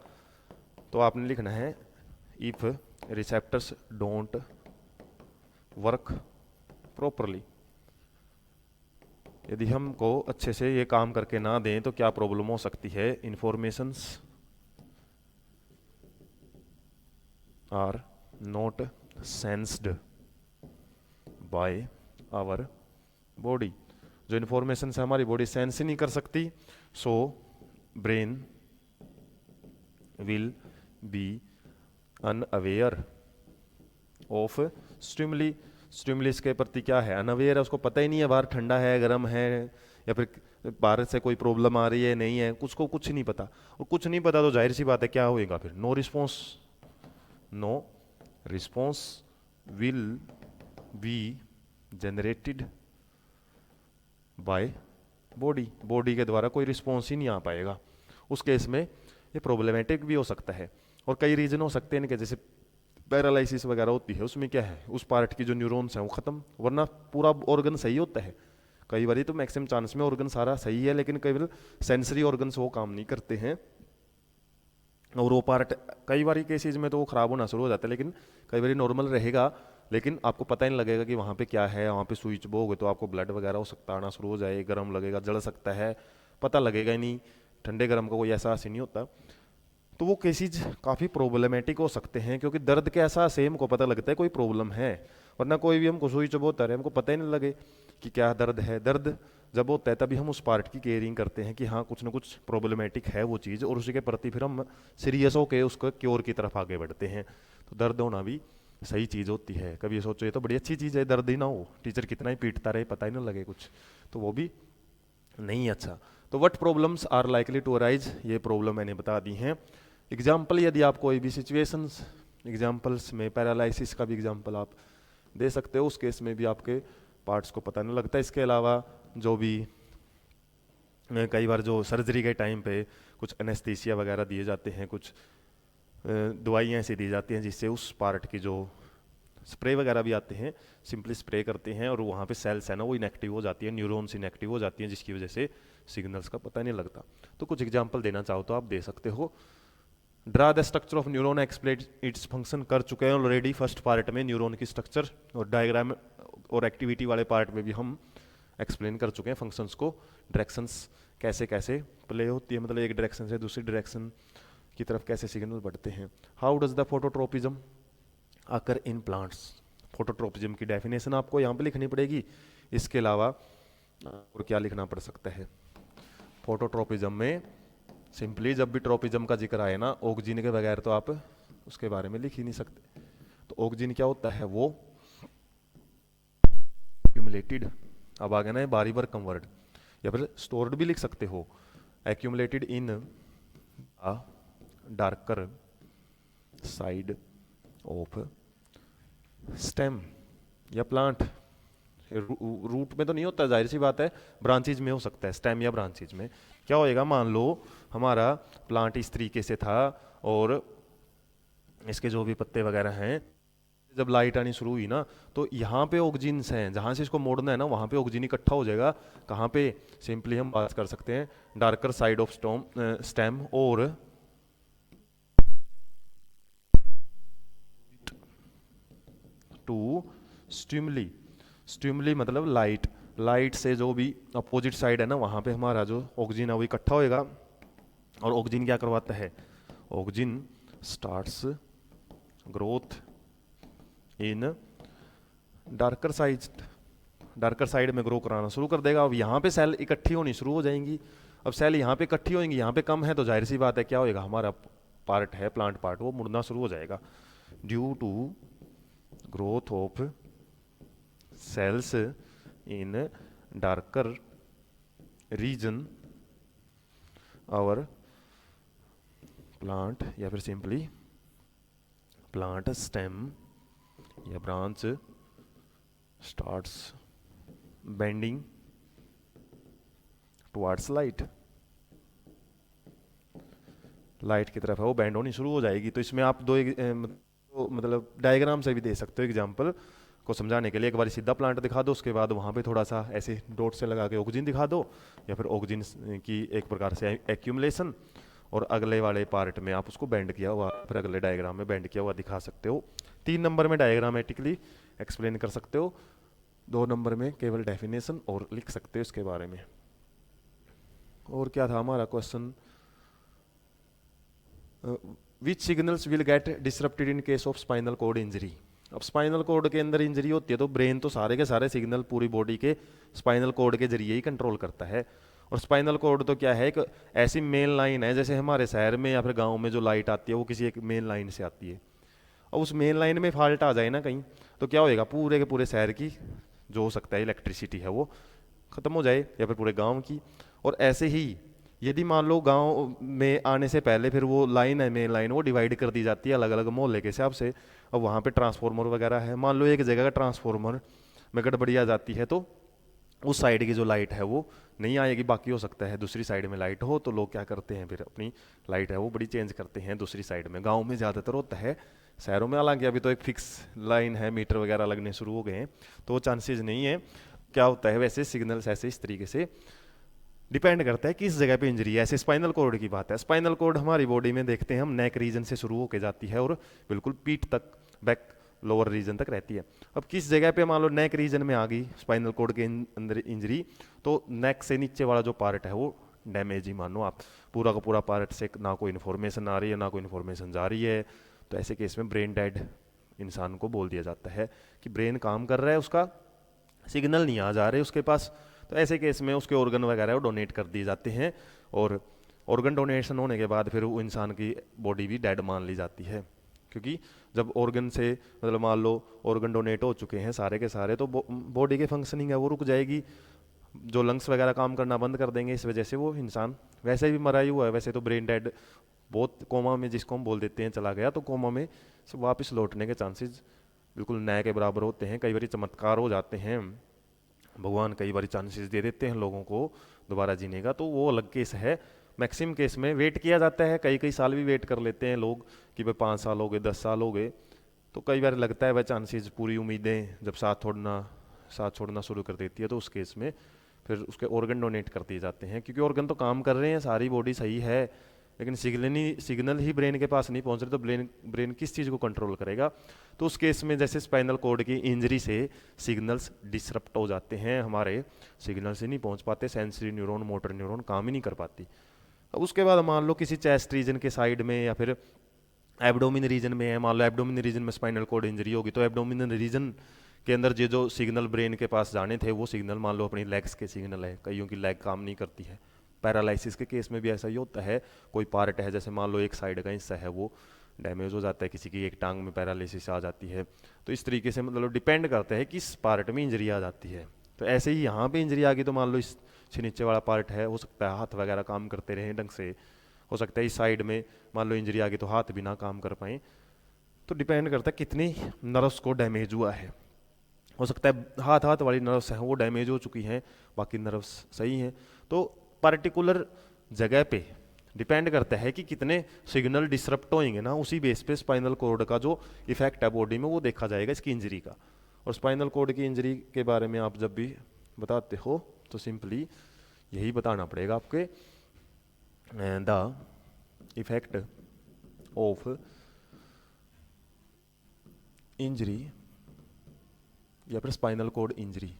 [SPEAKER 1] तो आपने लिखना है if receptors don't work properly, यदि हमको अच्छे से ये काम करके ना दें तो क्या प्रॉब्लम हो सकती है? Informations are not sensed by our body, जो इंफॉर्मेशन है हमारी बॉडी सेंस ही नहीं कर सकती, so brain will be unaware of stimuli, stimulus के प्रति क्या है, अनअवेयर है, उसको पता ही नहीं है बाहर ठंडा है गर्म है या फिर बाहर से कोई प्रॉब्लम आ रही है नहीं है, उसको कुछ नहीं पता, और कुछ नहीं पता तो जाहिर सी बात है क्या होएगा फिर, no response will be generated by body के द्वारा कोई रिस्पॉन्स ही नहीं आ पाएगा। उस केस में ये प्रॉब्लमेटिक भी हो सकता है, और कई रीजन हो सकते हैं इनके, जैसे पैरालिसिस वगैरह होती है उसमें क्या है, उस पार्ट की जो न्यूरॉन्स हैं वो खत्म, वरना पूरा ऑर्गन सही होता है। कई बार तो मैक्सिमम चांस में ऑर्गन सारा सही है, लेकिन कई बार सेंसरी ऑर्गन्स वो काम नहीं करते हैं, और वो पार्ट कई बार केसेज में तो वो खराब होना शुरू हो जाता है, लेकिन कई बार नॉर्मल रहेगा, लेकिन आपको पता ही नहीं लगेगा कि वहाँ पे क्या है। वहाँ पे स्विच बोगे तो आपको ब्लड वगैरह हो सकता है आना शुरू हो जाए, गर्म लगेगा, जल सकता है, पता लगेगा ही नहीं, ठंडे गर्म का कोई एहसास ही नहीं होता। तो वो केसेज काफ़ी प्रॉब्लमेटिक हो सकते हैं, क्योंकि दर्द के एहसास से हमको पता लगता है कोई प्रॉब्लम है, वरना कोई भी हमको सुई चुभोता है हमको पता ही नहीं लगे कि क्या दर्द है। दर्द जब होता है तभी हम उस पार्ट की केयरिंग करते हैं कि हाँ कुछ ना कुछ प्रॉब्लमेटिक है वो चीज़, और उसी के प्रति फिर हम सीरियस होकर उसको क्योर की तरफ आगे बढ़ते हैं। तो दर्द होना भी सही चीज़ होती है। कभी ये सोचो ये तो बड़ी अच्छी चीज़ है, दर्द ही ना हो, टीचर कितना ही पीटता रहे पता ही ना लगे कुछ, तो वो भी नहीं अच्छा। तो what problems are likely to arise, ये प्रॉब्लम मैंने बता दी हैं। एग्जाम्पल यदि आप कोई भी सिचुएशंस, एग्जाम्पल्स में पैरालिसिस का भी एग्जाम्पल आप दे सकते हो, उस केस में भी आपके पार्ट्स को पता नहीं लगता। इसके अलावा जो भी कई बार जो सर्जरी के टाइम पे कुछ एनेस्थीसिया वगैरह दिए जाते हैं, कुछ दवाइयाँ ऐसी दी जाती हैं जिससे उस पार्ट की जो स्प्रे वगैरह भी आते हैं, सिंपली स्प्रे करते हैं और वहाँ पे सेल्स है ना वो इनएक्टिव हो जाती है, न्यूरॉन्स इनएक्टिव हो जाती हैं, जिसकी वजह से सिग्नल्स का पता नहीं लगता। तो कुछ एग्जाम्पल देना चाहो तो आप दे सकते हो। Draw the structure of neuron, explain its function कर चुके हैं ऑलरेडी फर्स्ट पार्ट में, न्यूरॉन की स्ट्रक्चर और डायग्राम और एक्टिविटी वाले पार्ट में भी हम एक्सप्लेन कर चुके हैं फंक्शंस को, डायरेक्शंस कैसे कैसे प्ले होती है, मतलब एक डायरेक्शन से दूसरी डायरेक्शन की तरफ कैसे सिग्नल बढ़ते हैं। How does the phototropism occur in plants, phototropism की डेफिनेशन आपको यहाँ पे लिखनी पड़ेगी। इसके अलावा और क्या लिखना पड़ सकता है? फोटोट्रोपिज्म में सिंपली जब भी ट्रोपिज्म का जिक्र आए ना, ऑक्सीजन के बगैर तो आप उसके बारे में लिख ही नहीं सकते। तो ऑक्सीजन क्या होता है? वो एक्यूमुलेटेड, अब आ गया ना बारी बार कन्वर्ट, या फिर स्टोर्ड भी लिख सकते हो, accumulated in a darker side of stem या प्लांट। रूट में तो नहीं होता, जाहिर सी बात है, ब्रांचेज में हो सकता है, स्टेम या ब्रांचेज में। क्या होएगा, मान लो हमारा प्लांट इस तरीके से था और इसके जो भी पत्ते वगैरह हैं, जब लाइट आनी शुरू हुई ना, तो यहाँ पे ऑक्सीजन हैं, जहाँ से इसको मोड़ना है ना वहाँ पे ऑक्सीजन इकट्ठा हो जाएगा। कहाँ पे? सिंपली हम बात कर सकते हैं डार्कर साइड ऑफ स्टेम और टू स्टिमुली। स्टिमुली मतलब लाइट, लाइट से जो भी अपोजिट साइड है ना वहाँ पे हमारा जो ऑक्सीजन है वो इकट्ठा होएगा। और ऑक्सीजन क्या करवाता है? Oxygen starts growth in darker side, darker side में ग्रो कराना शुरू कर देगा। अब यहाँ पे सेल इकट्ठी होनी शुरू हो जाएंगी। अब सेल यहाँ पे इकट्ठी होंगी, यहाँ पे कम है, तो जाहिर सी बात है क्या होएगा, हमारा पार्ट है प्लांट पार्ट, वो मुड़ना शुरू हो जाएगा। Due to growth of cells in darker region our plant, या फिर सिंपली प्लांट स्टेम या branch starts bending towards light, light की तरफ है वो बेंड होनी शुरू हो जाएगी। तो इसमें आप दो मतलब डायग्राम से भी दे सकते हो एग्जांपल को समझाने के लिए। एक बार सीधा प्लांट दिखा दो, उसके बाद वहाँ पे थोड़ा सा ऐसे डॉट से लगा के ऑक्सीजन दिखा दो, या फिर ऑक्सीजन की एक प्रकार से एक्यूमुलेशन, और अगले वाले पार्ट में आप उसको बेंड किया हुआ, फिर अगले डायग्राम में बेंड किया हुआ दिखा सकते हो। 3 नंबर में डायग्रामेटिकली एक्सप्लेन कर सकते हो, 2 नंबर में केवल डेफिनेशन और लिख सकते हो इसके बारे में। और क्या था हमारा question? Which signals will get disrupted in case of spinal cord injury. अब स्पाइनल कॉर्ड के अंदर इंजरी होती है तो ब्रेन तो सारे के सारे सिग्नल पूरी बॉडी के स्पाइनल कॉर्ड के जरिए ही कंट्रोल करता है। और स्पाइनल कॉर्ड तो क्या है, एक ऐसी मेन लाइन है, जैसे हमारे शहर में या फिर गांव में जो लाइट आती है वो किसी एक मेन लाइन से आती है। और उस मेन लाइन में फॉल्ट आ जाए ना कहीं, तो क्या होएगा, पूरे के पूरे शहर की जो हो सकता है इलेक्ट्रिसिटी है वो खत्म हो जाए, या फिर पूरे गांव की। और ऐसे ही यदि मान लो गांव में आने से पहले फिर वो लाइन है, मेन लाइन, वो डिवाइड कर दी जाती है अलग अलग मोहल्ले के हिसाब से। अब वहाँ पे ट्रांसफार्मर वगैरह है, मान लो एक जगह का ट्रांसफार्मर में गड़बड़ी आ जाती है तो उस साइड की जो लाइट है वो नहीं आएगी, बाकी हो सकता है दूसरी साइड में लाइट हो, तो लोग क्या करते हैं फिर अपनी लाइट है वो बड़ी चेंज करते हैं दूसरी साइड में। गाँव में ज़्यादातर होता है, शहरों में हालांकि अभी तो एक फिक्स लाइन है, मीटर वगैरह लगने शुरू हो गए हैं, तो वो चांसेस नहीं है। क्या होता है वैसे सिग्नल्स ऐसे इस तरीके से डिपेंड करता है किस जगह पे इंजरी है। ऐसे स्पाइनल कॉर्ड की बात है, स्पाइनल कॉर्ड हमारी बॉडी में देखते हैं हम नेक रीजन से शुरू होकर जाती है और बिल्कुल पीठ तक, बैक लोअर रीजन तक रहती है। अब किस जगह पे मान लो नेक रीजन में आ गई स्पाइनल कॉर्ड के अंदर इंजरी, तो नेक से नीचे वाला जो पार्ट है वो डैमेज ही मानो आप, पूरा का पूरा पार्ट से ना कोई इन्फॉर्मेशन आ रही है ना कोई इन्फॉर्मेशन जा रही है, तो ऐसे केस में ब्रेन डेड इंसान को बोल दिया जाता है कि ब्रेन काम कर रहा है, उसका सिग्नल नहीं आ जा रहे उसके पास। तो ऐसे केस में उसके ऑर्गन वगैरह वो डोनेट कर दिए जाते हैं, और ऑर्गन डोनेशन होने के बाद फिर वो इंसान की बॉडी भी डेड मान ली जाती है। क्योंकि जब ऑर्गन से मतलब मान लो ऑर्गन डोनेट हो चुके हैं सारे के सारे, तो बॉडी के फंक्शनिंग है वो रुक जाएगी, जो लंग्स वगैरह काम करना बंद कर देंगे, इस वजह से वो इंसान वैसे भी मरा ही हुआ है। वैसे तो ब्रेन डेड बहुत कोमा में जिसको हम बोल देते हैं चला गया, तो कोमा में वापस लौटने के चांसेस बिल्कुल नए के बराबर होते हैं। कई बार चमत्कार हो जाते हैं, भगवान कई बार चांसेस दे देते हैं लोगों को दोबारा जीने का, तो वो अलग केस है। मैक्सिमम केस में वेट किया जाता है, कई कई साल भी वेट कर लेते हैं लोग कि भाई 5 साल हो गए 10 साल हो गए, तो कई बार लगता है भाई चांसेस, पूरी उम्मीदें जब साथ छोड़ना शुरू कर देती है, तो उस केस में फिर उसके ऑर्गन डोनेट कर दिए जाते हैं। क्योंकि ऑर्गन तो काम कर रहे हैं, सारी बॉडी सही है, लेकिन सिग्नल ही ब्रेन के पास नहीं पहुंच रहे, तो ब्रेन किस चीज़ को कंट्रोल करेगा। तो उस केस में जैसे स्पाइनल कॉर्ड की इंजरी से सिग्नल्स डिसरप्ट हो जाते हैं, हमारे सिग्नल से नहीं पहुंच पाते, सेंसरी न्यूरॉन मोटर न्यूरॉन काम ही नहीं कर पाती। अब उसके बाद मान लो किसी चेस्ट रीजन के साइड में या फिर एब्डोमिन रीजन में है, मान लो एब्डोमिन रीजन में स्पाइनल कॉर्ड इंजरी होगी, तो एब्डोमिन रीजन के अंदर ये जो सिग्नल ब्रेन के पास जाने थे वो सिग्नल मान लो अपनी लेग्स के सिग्नल है, कईयों की लेग काम नहीं करती है। पैरालिसिस के केस में भी ऐसा ही होता है, कोई पार्ट है जैसे मान लो एक साइड का हिस्सा है वो डैमेज हो जाता है, किसी की एक टांग में पैरालिसिस आ जाती है। तो इस तरीके से मतलब डिपेंड करता है किस पार्ट में इंजरी आ जाती है। तो ऐसे ही यहाँ पे इंजरी आ गई तो मान लो इस नीचे वाला पार्ट है, हो सकता है हाथ वगैरह काम करते रहे ढंग से, हो सकता है इस साइड में मान लो इंजरी आ गई तो हाथ भी ना काम कर पाए। तो डिपेंड करता है कितनी नर्व्स को डैमेज हुआ है। हो सकता है हाथ हाथ वाली नर्व्स हैं वो डैमेज हो चुकी हैं, बाकी नर्व्स सही हैं। तो पर्टिकुलर जगह पे डिपेंड करता है कि कितने सिग्नल डिसरप्ट होंगे ना, उसी बेस पे स्पाइनल कॉर्ड का जो इफेक्ट है बॉडी में वो देखा जाएगा इसकी इंजरी का। और स्पाइनल कॉर्ड की इंजरी के बारे में आप जब भी बताते हो तो सिंपली यही बताना पड़ेगा आपके, द इफेक्ट ऑफ इंजरी या फिर spinal cord injury,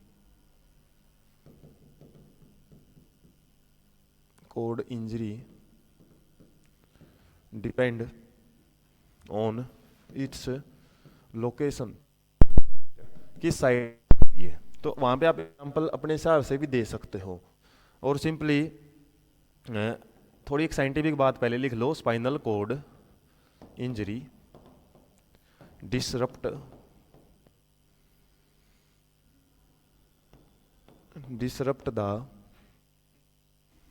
[SPEAKER 1] cord injury depend on its location, किस साइड ये। तो वहां पे आप एग्जांपल अपने हिसाब से भी दे सकते हो। और सिंपली थोड़ी एक साइंटिफिक बात पहले लिख लो, spinal cord injury disrupt the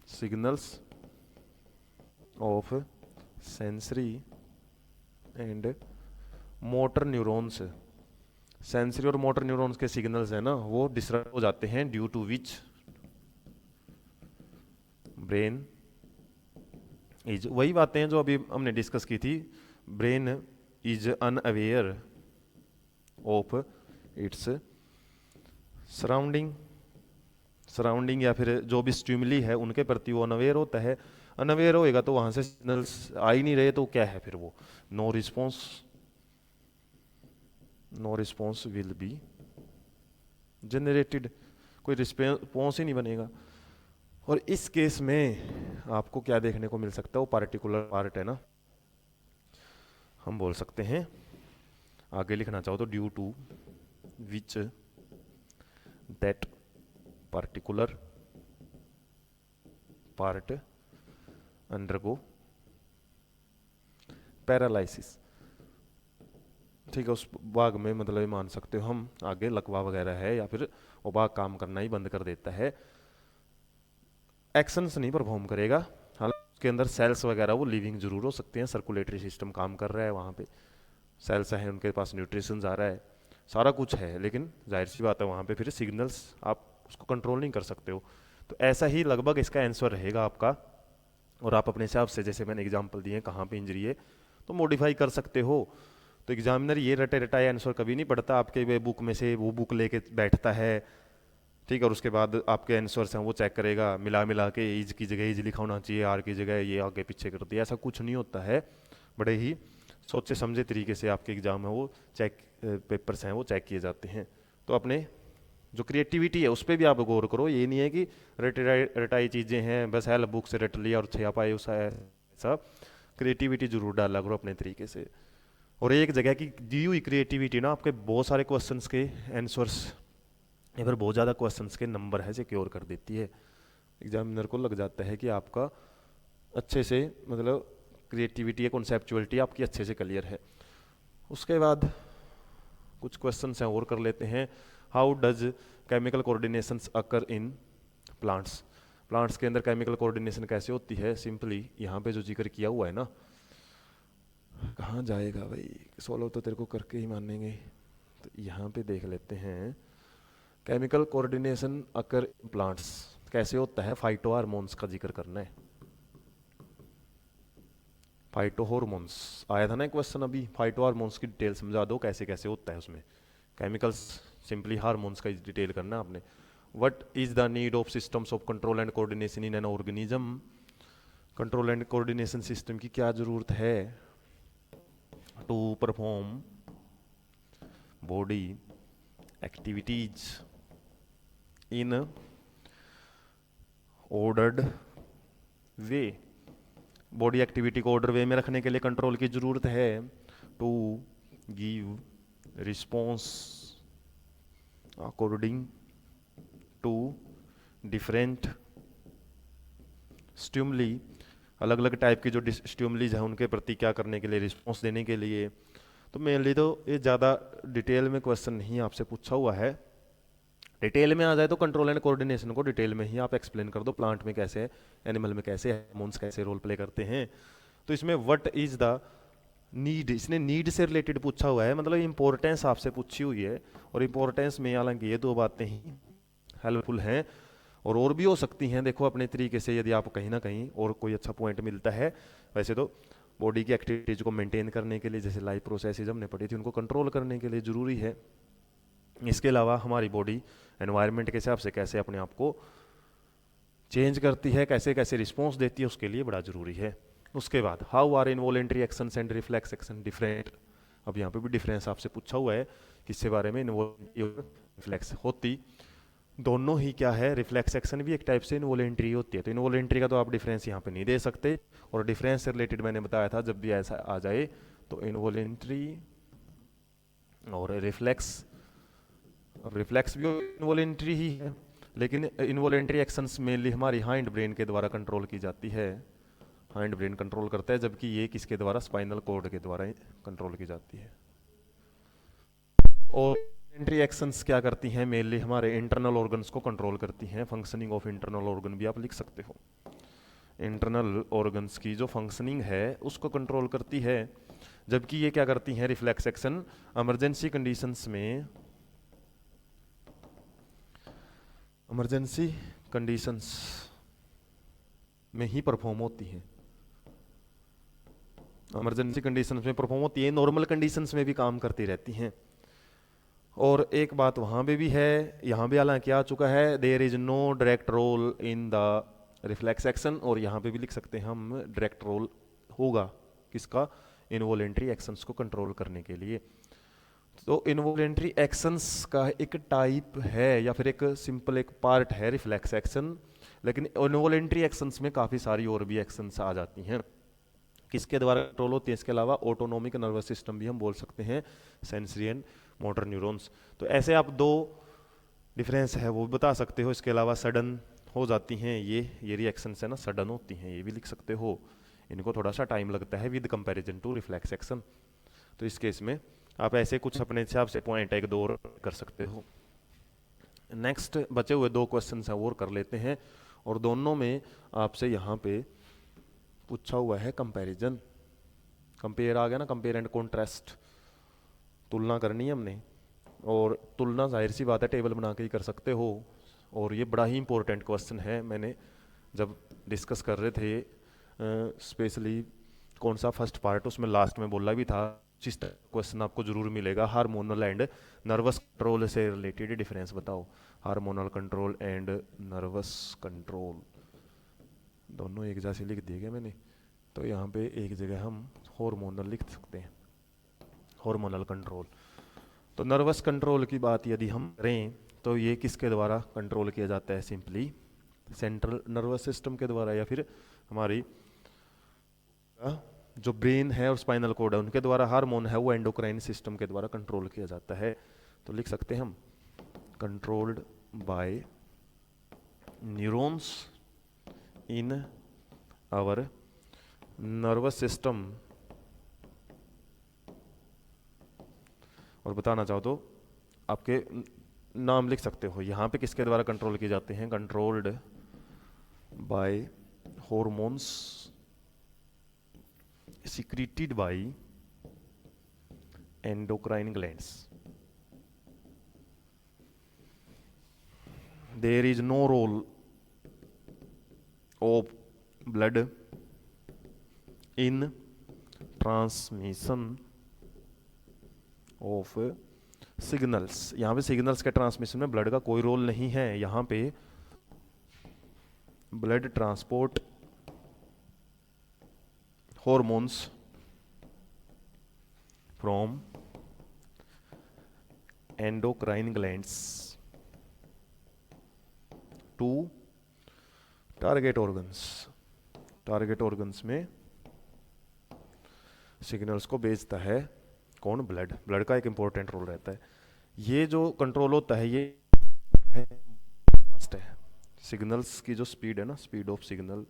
[SPEAKER 1] signals of sensory and motor neurons। Sensory और मोटर न्यूरॉन्स के सिग्नल्स है ना वो डिसरप्ट हो जाते हैं, due to which brain is, वही बातें हैं जो अभी हमने डिस्कस की थी, brain is unaware of its surrounding या फिर जो भी स्टिमुली है उनके प्रति वो अनअवेयर होता है। अनअवेयर होएगा तो वहां से सिग्नल्स आ ही नहीं रहे तो क्या है फिर वो, no response will be generated, कोई रिस्पॉन्स ही नहीं बनेगा। और इस केस में आपको क्या देखने को मिल सकता है, वो पार्टिकुलर पार्ट है ना, हम बोल सकते हैं आगे लिखना चाहो तो due to which that particular part undergo paralysis। ठीक है, उस भाग में मतलब ये मान सकते हो हम आगे लकवा वगैरह है या फिर वो भाग काम करना ही बंद कर देता है, एक्शंस नहीं परफॉर्म करेगा। हालांकि उसके अंदर सेल्स वगैरह वो लिविंग जरूर हो सकते हैं, सर्कुलेटरी सिस्टम काम कर रहा है, वहाँ पे सेल्स हैं, उनके पास न्यूट्रिशन आ रहा है, सारा कुछ है, लेकिन जाहिर सी बात है वहाँ पे फिर सिग्नल्स आप उसको कंट्रोल नहीं कर सकते हो। तो ऐसा ही लगभग इसका आंसर रहेगा आपका। और आप अपने हिसाब से जैसे मैंने एग्जांपल दिए कहाँ पे इंजरी है तो मॉडिफाई कर सकते हो। तो एग्जामिनर ये रटे रटाए आंसर कभी नहीं पढ़ता, आपके वे बुक में से वो बुक लेके बैठता है, ठीक है, और उसके बाद आपके आंसर्स हैं वो चेक करेगा, मिला मिला के इज की जगह इज लिखा होना चाहिए, आर की जगह ये आगे पीछे कर दिया, ऐसा कुछ नहीं होता है। बड़े ही सोचे समझे तरीके से आपके एग्जाम है वो चेक, पेपर्स हैं वो चेक किए जाते हैं। तो अपने जो क्रिएटिविटी है उस पर भी आप गौर करो, ये नहीं है कि रटाई चीज़ें हैं बस हेल्प बुक से रट लिया और छया पाए उस ऐसा, क्रिएटिविटी जरूर डाला करो अपने तरीके से। और एक जगह की दी हुई क्रिएटिविटी ना आपके बहुत सारे क्वेश्चंस के आंसर्स या फिर बहुत ज़्यादा क्वेश्चंस के नंबर है सिक्योर कर देती है। एग्जामिनर को लग जाता है कि आपका अच्छे से मतलब क्रिएटिविटी या कॉन्सेप्चुअलिटी आपकी अच्छे से क्लियर है। उसके बाद कुछ क्वेश्चंस हैं और कर लेते हैं। How does chemical coordinations occur in plants, plants के अंदर केमिकल कोऑर्डिनेशन कैसे होती है। सिंपली यहाँ पे जो जिक्र किया हुआ है ना, कहाँ जाएगा भाई, सोलो तो तेरे को करके ही मानेंगे, तो यहाँ पे देख लेते हैं chemical coordination occur in plants कैसे होता है। फाइटो हार्मोन्स का जिक्र करना है, फाइटो हार्मोन्स आया था ना क्वेश्चन अभी, फाइटो हार्मोन्स की डिटेल समझा दो कैसे कैसे होता है उसमें। केमिकल्स सिंपली हार्मोन्स का डिटेल करना है आपने। What is the need of systems of control and coordination in an organism, control and coordination system की क्या जरूरत है to perform body activities in ordered way. Body activity को ऑर्डर वे में रखने के लिए कंट्रोल की जरूरत है। To give response according to different stimuli, अलग अलग टाइप की जो स्टिमुलीज हैं उनके प्रति क्या करने के लिए, रिस्पॉन्स देने के लिए। तो मेनली तो ये ज़्यादा डिटेल में क्वेश्चन नहीं आपसे पूछा हुआ है। डिटेल में आ जाए तो कंट्रोल एंड कोऑर्डिनेशन को डिटेल में ही आप एक्सप्लेन कर दो, प्लांट में कैसे है, एनिमल में कैसे है, हार्मोन्स कैसे रोल प्ले करते हैं। तो इसमें व्हाट इज द नीड, इसने नीड से रिलेटेड पूछा हुआ है, मतलब इंपॉर्टेंस आपसे पूछी हुई है। और इंपॉर्टेंस में हालांकि ये दो बातें ही हेल्पफुल हैं और भी हो सकती हैं, देखो अपने तरीके से, यदि आप कहीं ना कहीं और कोई अच्छा पॉइंट मिलता है। वैसे तो बॉडी की एक्टिविटीज को मेंटेन करने के लिए, जैसे लाइफ प्रोसेसेस हमने पढ़ी थी, उनको कंट्रोल करने के लिए ज़रूरी है। इसके अलावा हमारी बॉडी एनवायरनमेंट के हिसाब से कैसे अपने आप को चेंज करती है, कैसे कैसे रिस्पॉन्स देती है, उसके लिए बड़ा ज़रूरी है। उसके बाद how are involuntary actions and reflex action different. अब यहाँ पे भी डिफरेंस आपसे पूछा हुआ है, किसके बारे में, इनवॉलेंट्री और रिफ्लेक्स होती दोनों ही क्या है, रिफ्लेक्स एक्शन भी एक टाइप से इनवॉलेंट्री होती है। तो इनवॉलेंट्री का तो आप डिफरेंस यहाँ पे नहीं दे सकते, और डिफरेंस से रिलेटेड मैंने बताया था जब भी ऐसा आ जाए तो इनवॉलेंट्री और रिफ्लेक्स, अब रिफ्लेक्स भी इनवॉलेंट्री ही है, लेकिन इनवॉलेंट्री एक्शंस मेनली हमारी हाइंड ब्रेन के द्वारा कंट्रोल की जाती है, हाइंड ब्रेन कंट्रोल करता है, जबकि ये किसके द्वारा, स्पाइनल कॉर्ड के द्वारा कंट्रोल की जाती है। और इनवॉलेंट्री एक्शंस क्या करती हैं, मेनली हमारे इंटरनल ऑर्गन्स को कंट्रोल करती हैं। फंक्शनिंग ऑफ इंटरनल ऑर्गन भी आप लिख सकते हो, इंटरनल ऑर्गन्स की जो फंक्शनिंग है उसको कंट्रोल करती है। जबकि ये क्या करती हैं, रिफ्लेक्स एक्शन इमरजेंसी कंडीशंस में, इमरजेंसी कंडीशंस में ही परफॉर्म होती हैं, इमरजेंसी कंडीशंस में परफॉर्म होती है, नॉर्मल कंडीशंस में भी काम करती रहती हैं। और एक बात वहाँ पे भी है, यहाँ भी हालांकि आ चुका है, there is no direct role in the reflex action, और यहाँ पे भी लिख सकते हैं हम डायरेक्ट रोल होगा किसका, इनवॉलेंट्री एक्शंस को कंट्रोल करने के लिए। तो इनवॉलेंट्री एक्शंस का एक टाइप है या फिर एक सिंपल एक पार्ट है रिफ्लेक्स एक्शन, लेकिन इनवॉलेंट्री एक्शंस में काफ़ी सारी और भी एक्शंस आ जाती हैं, किसके द्वारा कंट्रोल होती है। इसके अलावा ऑटोनोमिक नर्वस सिस्टम भी हम बोल सकते हैं, सेंसरी एंड मोटर न्यूरॉन्स। तो ऐसे आप दो डिफरेंस है वो भी बता सकते हो। इसके अलावा सडन हो जाती हैं ये रिएक्शंस है ना, सडन होती हैं, ये भी लिख सकते हो। इनको थोड़ा सा टाइम लगता है with comparison to reflex action. तो इस केस में आप ऐसे कुछ अपने हिसाब से पॉइंट एक दो और कर सकते हो। नेक्स्ट बचे हुए दो क्वेश्चन हैं और कर लेते हैं, और दोनों में आपसे यहाँ पे पूछा हुआ है कंपैरिजन, कंपेयर आ गया ना, कंपेयर एंड कॉन्ट्रास्ट, तुलना करनी है हमने। और तुलना जाहिर सी बात है टेबल बना के ही कर सकते हो, और ये बड़ा ही इंपॉर्टेंट क्वेश्चन है। मैंने जब डिस्कस कर रहे थे स्पेशली कौन सा फर्स्ट पार्ट, उसमें लास्ट में बोला भी था जिस क्वेश्चन आपको जरूर मिलेगा, हार्मोनल एंड नर्वस कंट्रोल से रिलेटेड डिफरेंस बताओ। Hormonal control and nervous control दोनों एक जैसे लिख दिए गए मैंने, तो यहाँ पे एक जगह हम हार्मोनल लिख सकते हैं, हार्मोनल कंट्रोल। तो नर्वस कंट्रोल की बात यदि हम करें तो ये किसके द्वारा कंट्रोल किया जाता है, सिंपली सेंट्रल नर्वस सिस्टम के द्वारा, या फिर हमारी जो ब्रेन है और स्पाइनल कॉर्ड है उनके द्वारा। हार्मोन है वो एंडोक्राइन सिस्टम के द्वारा कंट्रोल किया जाता है। तो लिख सकते हैं हम controlled by neurons in our nervous system. और बताना चाहो तो आपके नाम लिख सकते हो, यहाँ पे किसके द्वारा कंट्रोल किए जाते हैं, controlled by hormones secreted by endocrine glands. There is no role of blood in transmission of signals. यहाँ पे सिग्नल्स के ट्रांसमिशन में ब्लड का कोई रोल नहीं है। यहाँ पे blood transport hormones from endocrine glands to target organs. Target organs में सिग्नल्स को भेजता है कौन, ब्लड। ब्लड का एक इंपॉर्टेंट रोल रहता है। ये जो कंट्रोल होता है ये है फास्ट है, सिग्नल्स की जो स्पीड है ना, speed of signal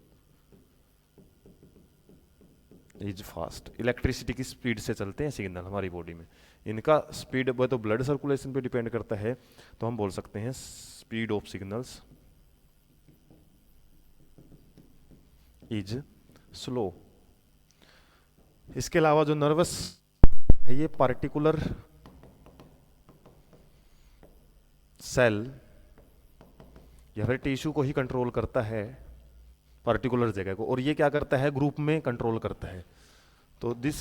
[SPEAKER 1] is fast. Electricity की स्पीड से चलते हैं सिग्नल हमारी बॉडी में, इनका स्पीड वो तो ब्लड सर्कुलेशन पे डिपेंड करता है, तो हम बोल सकते हैं speed of signals is slow. इसके अलावा जो नर्वस है ये पार्टिकुलर सेल या फिर टिश्यू को ही कंट्रोल करता है, पर्टिकुलर जगह को, और ये क्या करता है, ग्रुप में कंट्रोल करता है। तो this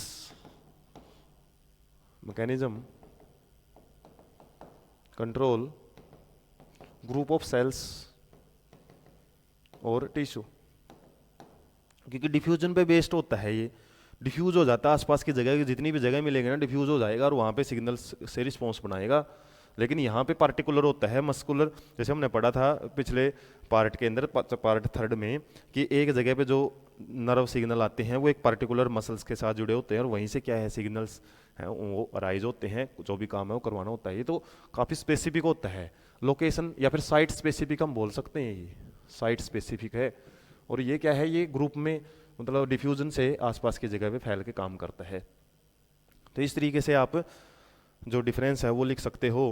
[SPEAKER 1] mechanism control group of cells और टिश्यू, क्योंकि डिफ्यूजन पे बेस्ड होता है, ये डिफ्यूज हो जाता है आसपास की जगह, जितनी भी जगह मिलेगी ना डिफ्यूज हो जाएगा और वहाँ पे सिग्नल से रिस्पॉन्स बनाएगा। लेकिन यहाँ पे पार्टिकुलर होता है, मस्कुलर, जैसे हमने पढ़ा था पिछले पार्ट के अंदर, पार्ट 3 में, कि एक जगह पे जो नर्व सिग्नल आते हैं वो एक पार्टिकुलर मसल्स के साथ जुड़े होते हैं और वहीं से क्या है सिग्नल्स हैं वो अराइज होते हैं, जो भी काम है वो करवाना होता है। ये तो काफ़ी स्पेसिफिक होता है, लोकेशन या फिर साइट स्पेसिफिक हम बोल सकते हैं, ये साइट स्पेसिफिक है। और ये क्या है, ये ग्रुप में मतलब डिफ्यूजन से आसपास की जगह पे फैल के काम करता है। तो इस तरीके से आप जो डिफरेंस है वो लिख सकते हो,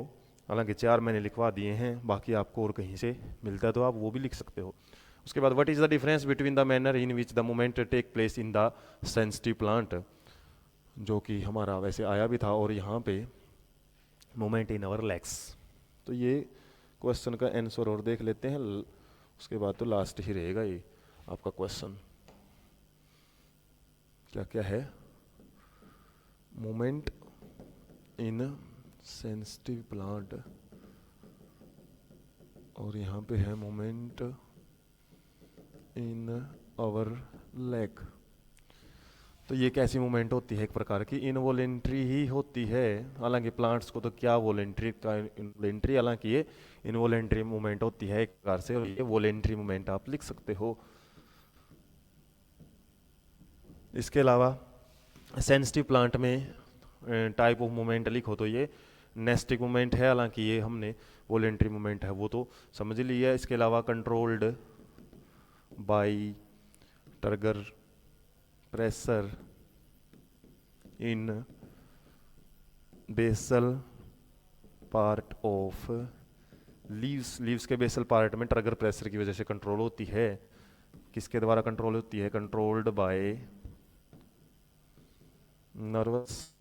[SPEAKER 1] हालांकि 4 मैंने लिखवा दिए हैं, बाकी आपको और कहीं से मिलता है तो आप वो भी लिख सकते हो। उसके बाद what is the difference between the manner in which the movement take place in the sensitive plant, जो कि हमारा वैसे आया भी था, और यहाँ पे मूवमेंट इन आवर लेग्स। तो ये क्वेश्चन का आंसर और देख लेते हैं, उसके बाद तो लास्ट ही रहेगा ये आपका क्वेश्चन। क्या क्या है, मूवमेंट इन सेंसिटिव प्लांट, और यहाँ पे है मूवमेंट इन आवर लेग। तो ये कैसी मूवमेंट होती है, एक प्रकार की इनवॉलेंट्री ही होती है, हालांकि प्लांट्स को तो क्या वॉलेंट्री का इनवॉलेंट्री, हालांकि ये इनवॉलेंट्री मूवमेंट होती है एक प्रकार से, और ये वॉलेंट्री मूवमेंट आप लिख सकते हो। इसके अलावा सेंसिटिव प्लांट में टाइप ऑफ मूवमेंट लिखो तो ये नेस्टिक मूवमेंट है, हालांकि ये हमने वॉलेंट्री मूवमेंट है वो तो समझ लिया। इसके अलावा controlled by trigger pressure in basal part of leaves, leaves के बेसल पार्ट में ट्रिगर प्रेशर की वजह से कंट्रोल होती है। किसके द्वारा कंट्रोल होती है, कंट्रोल्ड बाय नर्वस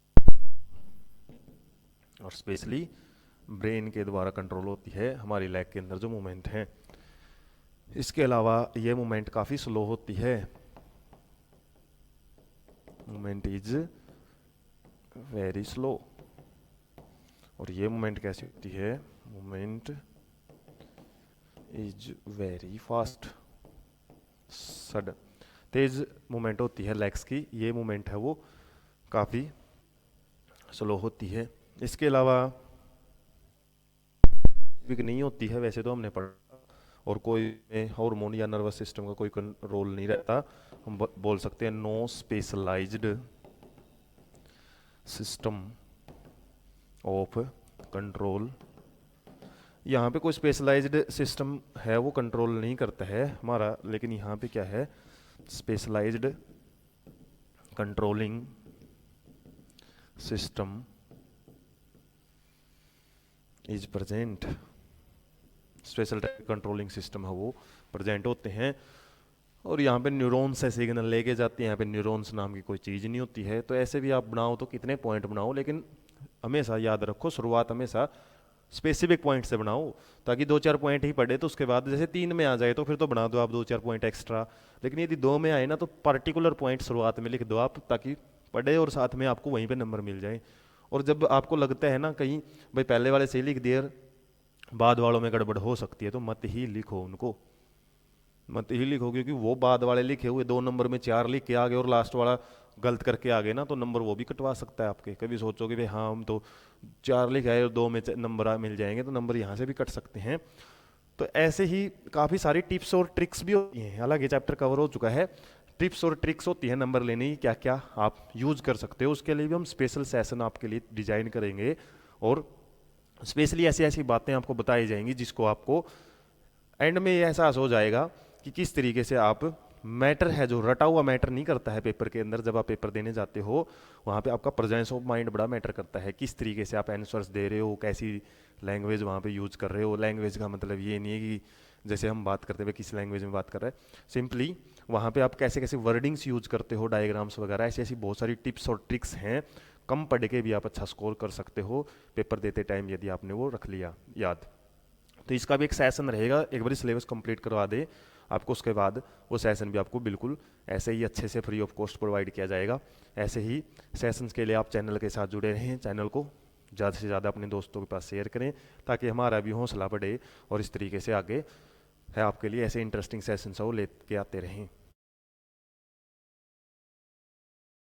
[SPEAKER 1] और स्पेशली ब्रेन के द्वारा कंट्रोल होती है हमारी लेग के अंदर जो मूवमेंट है। इसके अलावा ये मूवमेंट काफ़ी स्लो होती है, मूवमेंट इज वेरी स्लो। और ये मूवमेंट कैसी होती है, movement is very fast, sudden, Tej movement होती है लेग्स की, ये मूवमेंट है वो काफ़ी स्लो होती है। इसके अलावा नहीं होती है वैसे तो हमने पढ़ा, और कोई हार्मोन या नर्वस सिस्टम का कोई रोल नहीं रहता, हम बोल सकते हैं no specialised system of control. यहाँ पे कोई स्पेशलाइज्ड सिस्टम है वो कंट्रोल नहीं करता है हमारा, लेकिन यहाँ पे क्या है, specialised controlling system is present, special controlling system है वो प्रेजेंट होते हैं। और यहाँ पे न्यूरॉन्स से सिग्नल लेके जाते हैं, यहाँ पे न्यूरॉन्स नाम की कोई चीज़ नहीं होती है। तो ऐसे भी आप बनाओ तो कितने पॉइंट बनाओ, लेकिन हमेशा याद रखो शुरुआत हमेशा स्पेसिफिक पॉइंट से बनाओ, ताकि 2-4 पॉइंट ही पढ़े तो उसके बाद जैसे 3 में आ जाए तो फिर तो बना दो आप 2-4 पॉइंट एक्स्ट्रा, लेकिन यदि 2 में आए ना तो पर्टिकुलर पॉइंट शुरुआत में लिख दो आप, ताकि पढ़े और साथ में आपको वहीं पे नंबर मिल जाए। और जब आपको लगता है ना कहीं भाई पहले वाले से लिख दिया बाद वालों में गड़बड़ हो सकती है, तो मत ही लिखो उनको, मत ही लिखो, क्योंकि वो बाद वाले लिखे हुए 2 नंबर में 4 लिख के आ गए और लास्ट वाला गलत करके आ गए ना, तो नंबर वो भी कटवा सकता है आपके। कभी सोचोगे भाई हाँ हम तो 4 लिखे आए और 2 में नंबर मिल जाएंगे, तो नंबर यहाँ से भी कट सकते हैं। तो ऐसे ही काफ़ी सारी टिप्स और ट्रिक्स भी होती हैं, हालांकि चैप्टर कवर हो चुका है। टिप्स और ट्रिक्स होती है नंबर लेने की, क्या क्या आप यूज कर सकते हो, उसके लिए भी हम स्पेशल सेशन आपके लिए डिजाइन करेंगे और स्पेशली ऐसी ऐसी बातें आपको बताई जाएंगी जिसको आपको एंड में ये एहसास हो जाएगा कि किस तरीके से आप मैटर है जो रटा हुआ मैटर नहीं करता है पेपर के अंदर। जब आप पेपर देने जाते हो वहाँ पे आपका प्रेजेंस ऑफ माइंड बड़ा मैटर करता है, किस तरीके से आप आंसर्स दे रहे हो, कैसी लैंग्वेज वहाँ पे यूज कर रहे हो। लैंग्वेज का मतलब ये नहीं है कि जैसे हम बात करते हुए किस लैंग्वेज में बात कर रहे हैं, सिंपली वहाँ पे आप कैसे कैसे वर्डिंग्स यूज करते हो, डायग्राम्स वगैरह, ऐसी ऐसी बहुत सारी टिप्स और ट्रिक्स हैं। कम पढ़ के भी आप अच्छा स्कोर कर सकते हो पेपर देते टाइम यदि आपने वो रख लिया याद। तो इसका भी एक सेशन रहेगा, एक बार सिलेबस कंप्लीट करवा दे आपको, उसके बाद वो सेशन भी आपको बिल्कुल ऐसे ही अच्छे से फ्री ऑफ कॉस्ट प्रोवाइड किया जाएगा। ऐसे ही सेशंस के लिए आप चैनल के साथ जुड़े रहें, चैनल को ज़्यादा से ज़्यादा अपने दोस्तों के पास शेयर करें ताकि हमारा भी हौसला बढ़े और इस तरीके से आगे है आपके लिए ऐसे इंटरेस्टिंग सेशंस वो लेके आते रहें।